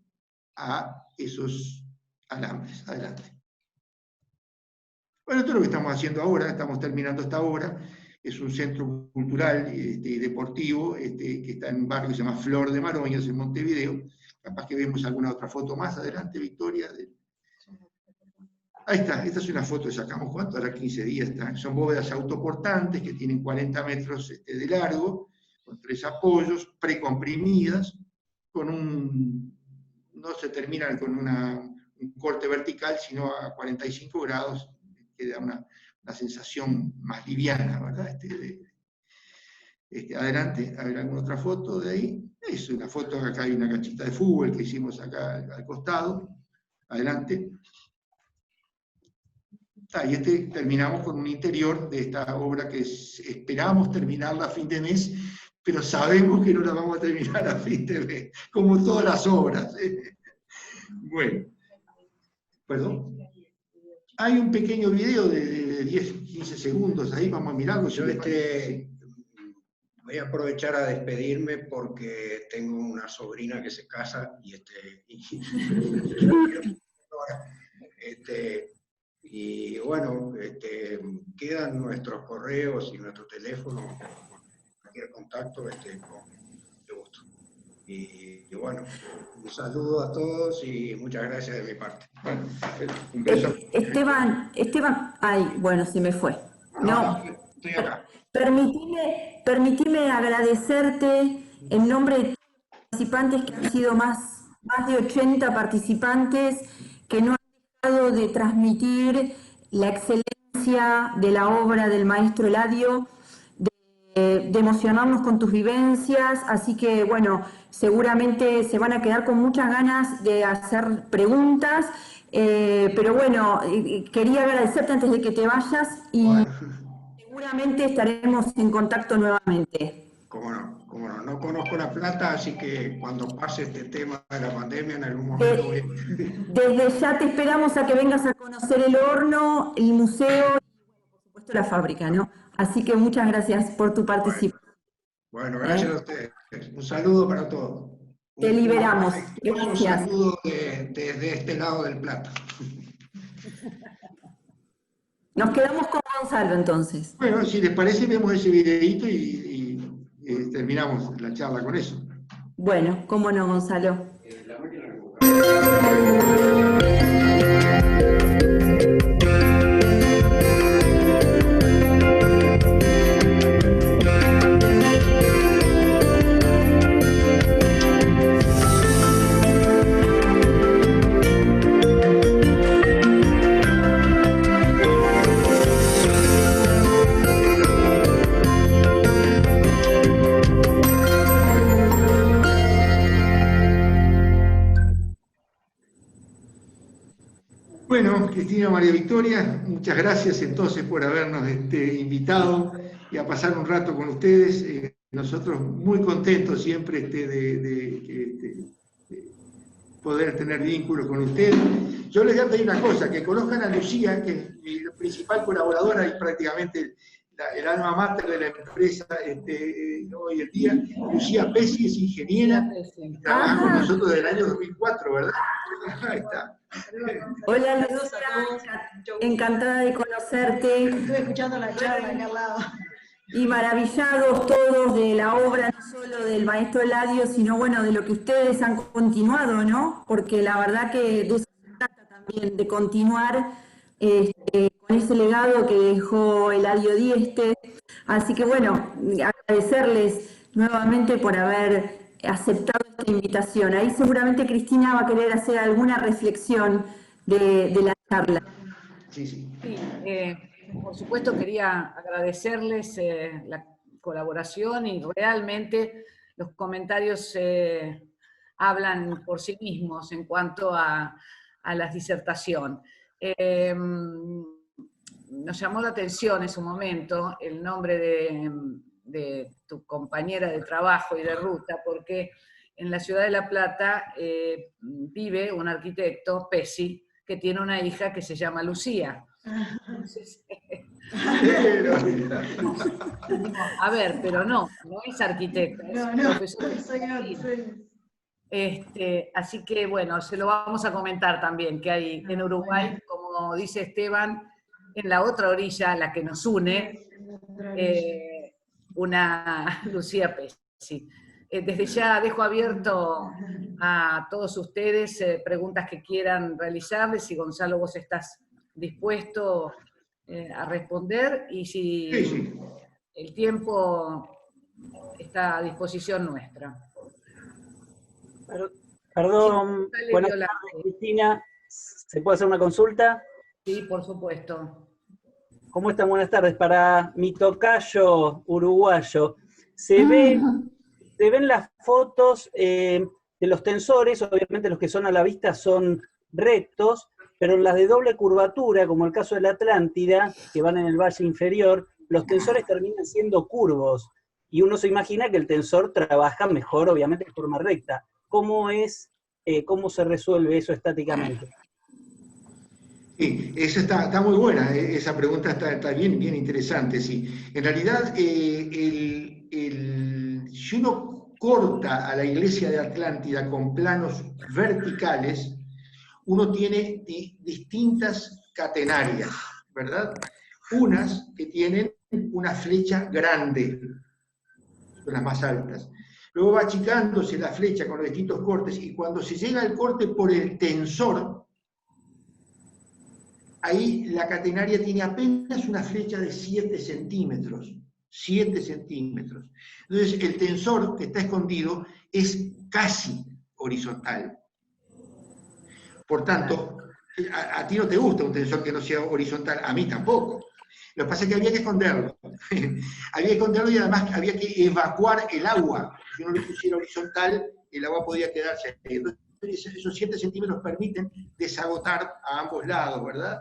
a esos alambres. Adelante. Bueno, esto es lo que estamos haciendo ahora, estamos terminando esta obra. Es un centro cultural y deportivo que está en un barrio que se llama Flor de Maroñas, en Montevideo. Capaz que vemos alguna otra foto más adelante, Victoria. Ahí está, esta es una foto que sacamos, ¿cuánto? Ahora 15 días. Son bóvedas autoportantes que tienen 40 metros de largo, con 3 apoyos, precomprimidas, no se terminan con un corte vertical, sino a 45 grados, que da una sensación más liviana, ¿verdad? Adelante, a ver alguna otra foto de ahí. Es una foto, acá hay una canchita de fútbol que hicimos acá al costado. Adelante. Y terminamos con un interior de esta obra que esperamos terminarla a fin de mes, pero sabemos que no la vamos a terminar a fin de mes, como todas las obras. Bueno, perdón. Hay un pequeño video de 10-15 segundos, ahí vamos a mirarlo. Yo voy a aprovechar a despedirme porque tengo una sobrina que se casa y bueno, quedan nuestros correos y nuestro teléfono, cualquier contacto, con mucho gusto. Y bueno, un saludo a todos y muchas gracias de mi parte. Bueno, un beso. Esteban, ay, bueno, se me fue. No, estoy acá. Permitime agradecerte en nombre de todos los participantes, que han sido más de 80 participantes, que no han dejado de transmitir la excelencia de la obra del maestro Eladio, de emocionarnos con tus vivencias, así que bueno, seguramente se van a quedar con muchas ganas de hacer preguntas, pero bueno, quería agradecerte antes de que te vayas y seguramente estaremos en contacto nuevamente. Cómo no, no conozco La Plata, así que cuando pase este tema de la pandemia en algún momento voy a... Desde ya te esperamos a que vengas a conocer el horno, el museo y por supuesto la fábrica, ¿no? Así que muchas gracias por tu participación. Bueno, gracias a ustedes. Un saludo para todos. Te liberamos. Un saludo desde este lado del Plata. Nos quedamos con Gonzalo entonces. Bueno, si les parece, vemos ese videíto y terminamos la charla con eso. Bueno, cómo no, Gonzalo. Bueno, Cristina, María Victoria, muchas gracias entonces por habernos invitado y a pasar un rato con ustedes. Nosotros muy contentos siempre de poder tener vínculo con ustedes. Yo les voy a pedir una cosa, que conozcan a Lucía, que es mi principal colaboradora y prácticamente el alma mater de la empresa hoy en día. Lucía Pesci es ingeniera, trabaja con nosotros desde el año 2004, ¿verdad? Ahí está. Hola Lucía, encantada de conocerte. Estuve escuchando la charla acá al lado. Y maravillados todos de la obra, no solo del maestro Eladio, sino bueno, de lo que ustedes han continuado, ¿no? Porque la verdad que de eso se trata también, de continuar con ese legado que dejó Eladio Dieste. Así que bueno, agradecerles nuevamente por haber aceptado esta invitación. Ahí seguramente Cristina va a querer hacer alguna reflexión de la charla. Sí, sí. Sí, por supuesto quería agradecerles la colaboración y realmente los comentarios hablan por sí mismos en cuanto a la disertación. Nos llamó la atención en su momento el nombre de tu compañera de trabajo y de ruta, porque en la ciudad de La Plata vive un arquitecto, Pesci, que tiene una hija que se llama Lucía. Entonces, a ver, pero no es arquitecta, es profesor. Así que bueno, se lo vamos a comentar también, que hay en Uruguay, como dice Esteban, en la otra orilla, la que nos une, una Lucía Pesci. Desde ya dejo abierto a todos ustedes preguntas que quieran realizarles, y Gonzalo, vos estás dispuesto a responder, y si el tiempo está a disposición nuestra. Perdón, buenas tardes, Cristina. ¿Se puede hacer una consulta? Sí, por supuesto. ¿Cómo están? Buenas tardes. Para mi tocayo uruguayo, se ven las fotos de los tensores, obviamente los que son a la vista son rectos, pero las de doble curvatura, como el caso de la Atlántida, que van en el valle inferior, los tensores terminan siendo curvos, y uno se imagina que el tensor trabaja mejor, obviamente, de forma recta. ¿Cómo se resuelve eso estáticamente? Sí, esa está muy buena, esa pregunta está bien interesante, sí. En realidad, si uno corta a la iglesia de Atlántida con planos verticales, uno tiene distintas catenarias, ¿verdad? Unas que tienen una flecha grande, son las más altas. Luego va achicándose la flecha con los distintos cortes, y cuando se llega al corte por el tensor, ahí la catenaria tiene apenas una flecha de 7 centímetros. 7 centímetros. Entonces el tensor que está escondido es casi horizontal. Por tanto, a ti no te gusta un tensor que no sea horizontal, a mí tampoco. Lo que pasa es que había que esconderlo. Había que esconderlo, y además había que evacuar el agua. Si uno lo pusiera horizontal, el agua podía quedarse ahí. Entonces, esos 7 centímetros permiten desagotar a ambos lados, ¿verdad?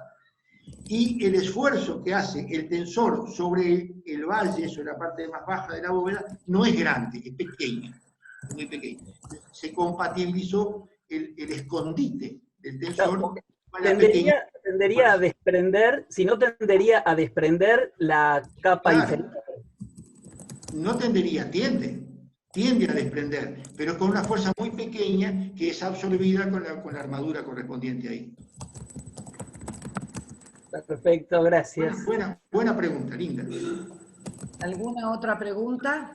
Y el esfuerzo que hace el tensor sobre el valle, sobre la parte más baja de la bóveda, no es grande, es pequeño, muy pequeño. Se compatibilizó el escondite del tensor. Tendería a desprender, si no tendería a desprender la capa inferior. No tendería, tiende a desprender, pero con una fuerza muy pequeña que es absorbida con la armadura correspondiente ahí. Perfecto, gracias. Buena pregunta, linda. ¿Alguna otra pregunta?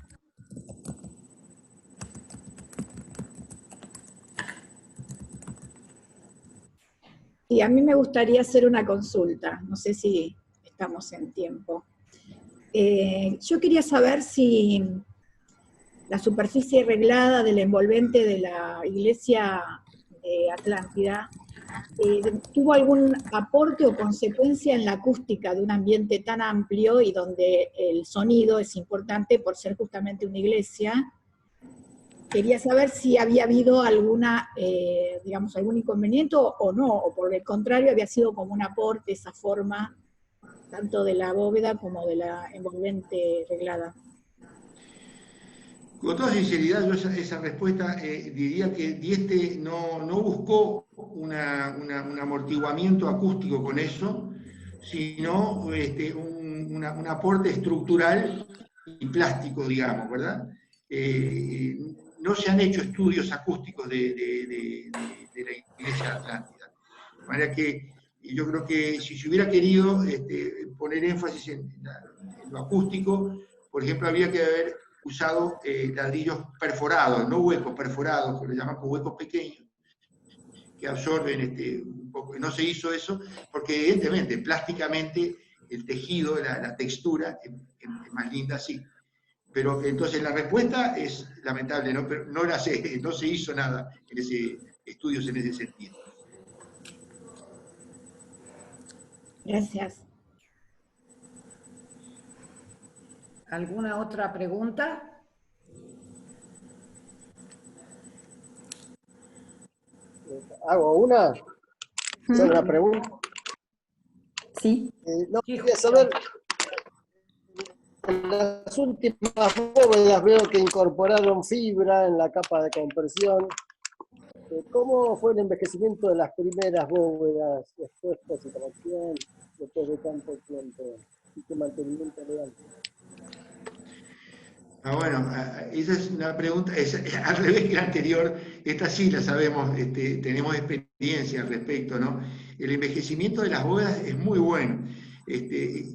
Y a mí me gustaría hacer una consulta, no sé si estamos en tiempo. Yo quería saber si la superficie reglada del envolvente de la iglesia de Atlántida tuvo algún aporte o consecuencia en la acústica de un ambiente tan amplio, y donde el sonido es importante por ser justamente una iglesia. Quería saber si había habido alguna, digamos, algún inconveniente o no, o por el contrario había sido como un aporte esa forma, tanto de la bóveda como de la envolvente reglada. Con toda sinceridad, yo esa respuesta diría que Dieste no buscó un amortiguamiento acústico con eso, sino un un aporte estructural y plástico, digamos, ¿verdad? No se han hecho estudios acústicos de la iglesia atlántida. De manera que yo creo que si se hubiera querido poner énfasis en lo acústico, por ejemplo, habría que haber usado ladrillos perforados, no huecos, perforados, que le llaman con huecos pequeños, que absorben un poco. No se hizo eso, porque evidentemente, plásticamente, el tejido, la textura es más linda así. Pero entonces la respuesta es lamentable, ¿no? Pero no se hizo nada estudios en ese sentido. Gracias. ¿Alguna otra pregunta? Hago una pregunta. Sí. No, quería saber, en las últimas bóvedas veo que incorporaron fibra en la capa de compresión. ¿Cómo fue el envejecimiento de las primeras bóvedas después de su tracción, después de tanto tiempo? ¿Y qué mantenimiento le dan? Bueno, esa es una pregunta, al revés que la anterior, esta sí la sabemos, tenemos experiencia al respecto, ¿no? El envejecimiento de las bóvedas es muy bueno,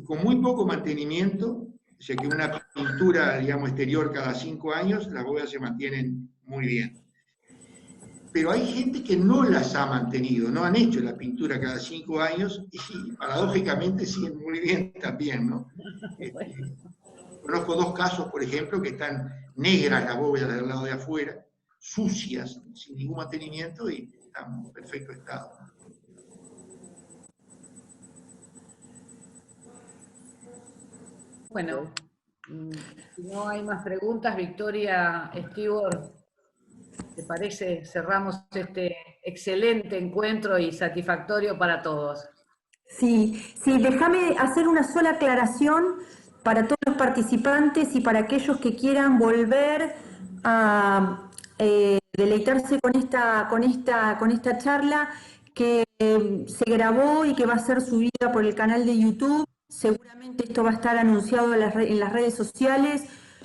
con muy poco mantenimiento, o sea que una pintura, digamos, exterior cada 5 años, las bóvedas se mantienen muy bien. Pero hay gente que no las ha mantenido, no han hecho la pintura cada 5 años y paradójicamente siguen muy bien también, ¿no? Conozco 2 casos, por ejemplo, que están negras las bóvedas del lado de afuera, sucias, sin ningún mantenimiento y están en perfecto estado. Bueno, si no hay más preguntas, Victoria Stewart, ¿te parece? Cerramos este excelente encuentro y satisfactorio para todos. Sí, déjame hacer una sola aclaración para todos los participantes y para aquellos que quieran volver a deleitarse con esta charla que se grabó y que va a ser subida por el canal de YouTube. Seguramente esto va a estar anunciado en las redes sociales.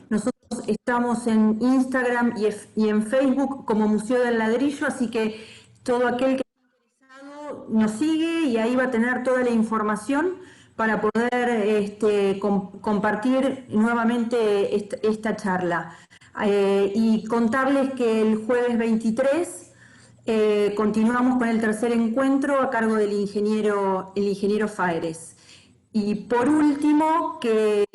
Nosotros estamos en Instagram y en Facebook como Museo del Ladrillo, así que todo aquel que nos sigue y ahí va a tener toda la información para poder compartir nuevamente esta charla. Y contarles que el jueves 23 continuamos con el tercer encuentro a cargo del ingeniero Faeres. Y por último, que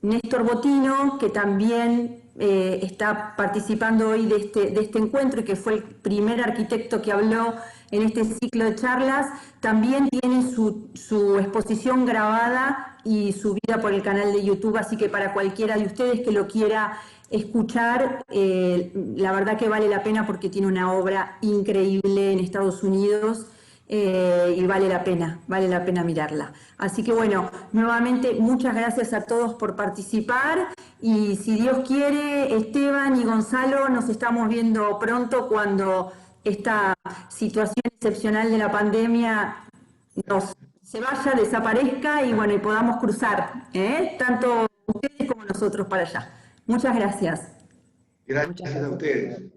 Néstor Botino, que también está participando hoy de este encuentro y que fue el primer arquitecto que habló en este ciclo de charlas, también tiene su exposición grabada y subida por el canal de YouTube, así que para cualquiera de ustedes que lo quiera escuchar, la verdad que vale la pena porque tiene una obra increíble en Estados Unidos. Y vale la pena mirarla. Así que bueno, nuevamente muchas gracias a todos por participar y si Dios quiere, Esteban y Gonzalo, nos estamos viendo pronto cuando esta situación excepcional de la pandemia se vaya, desaparezca y bueno, y podamos cruzar, tanto ustedes como nosotros para allá. Muchas gracias. Gracias a ustedes.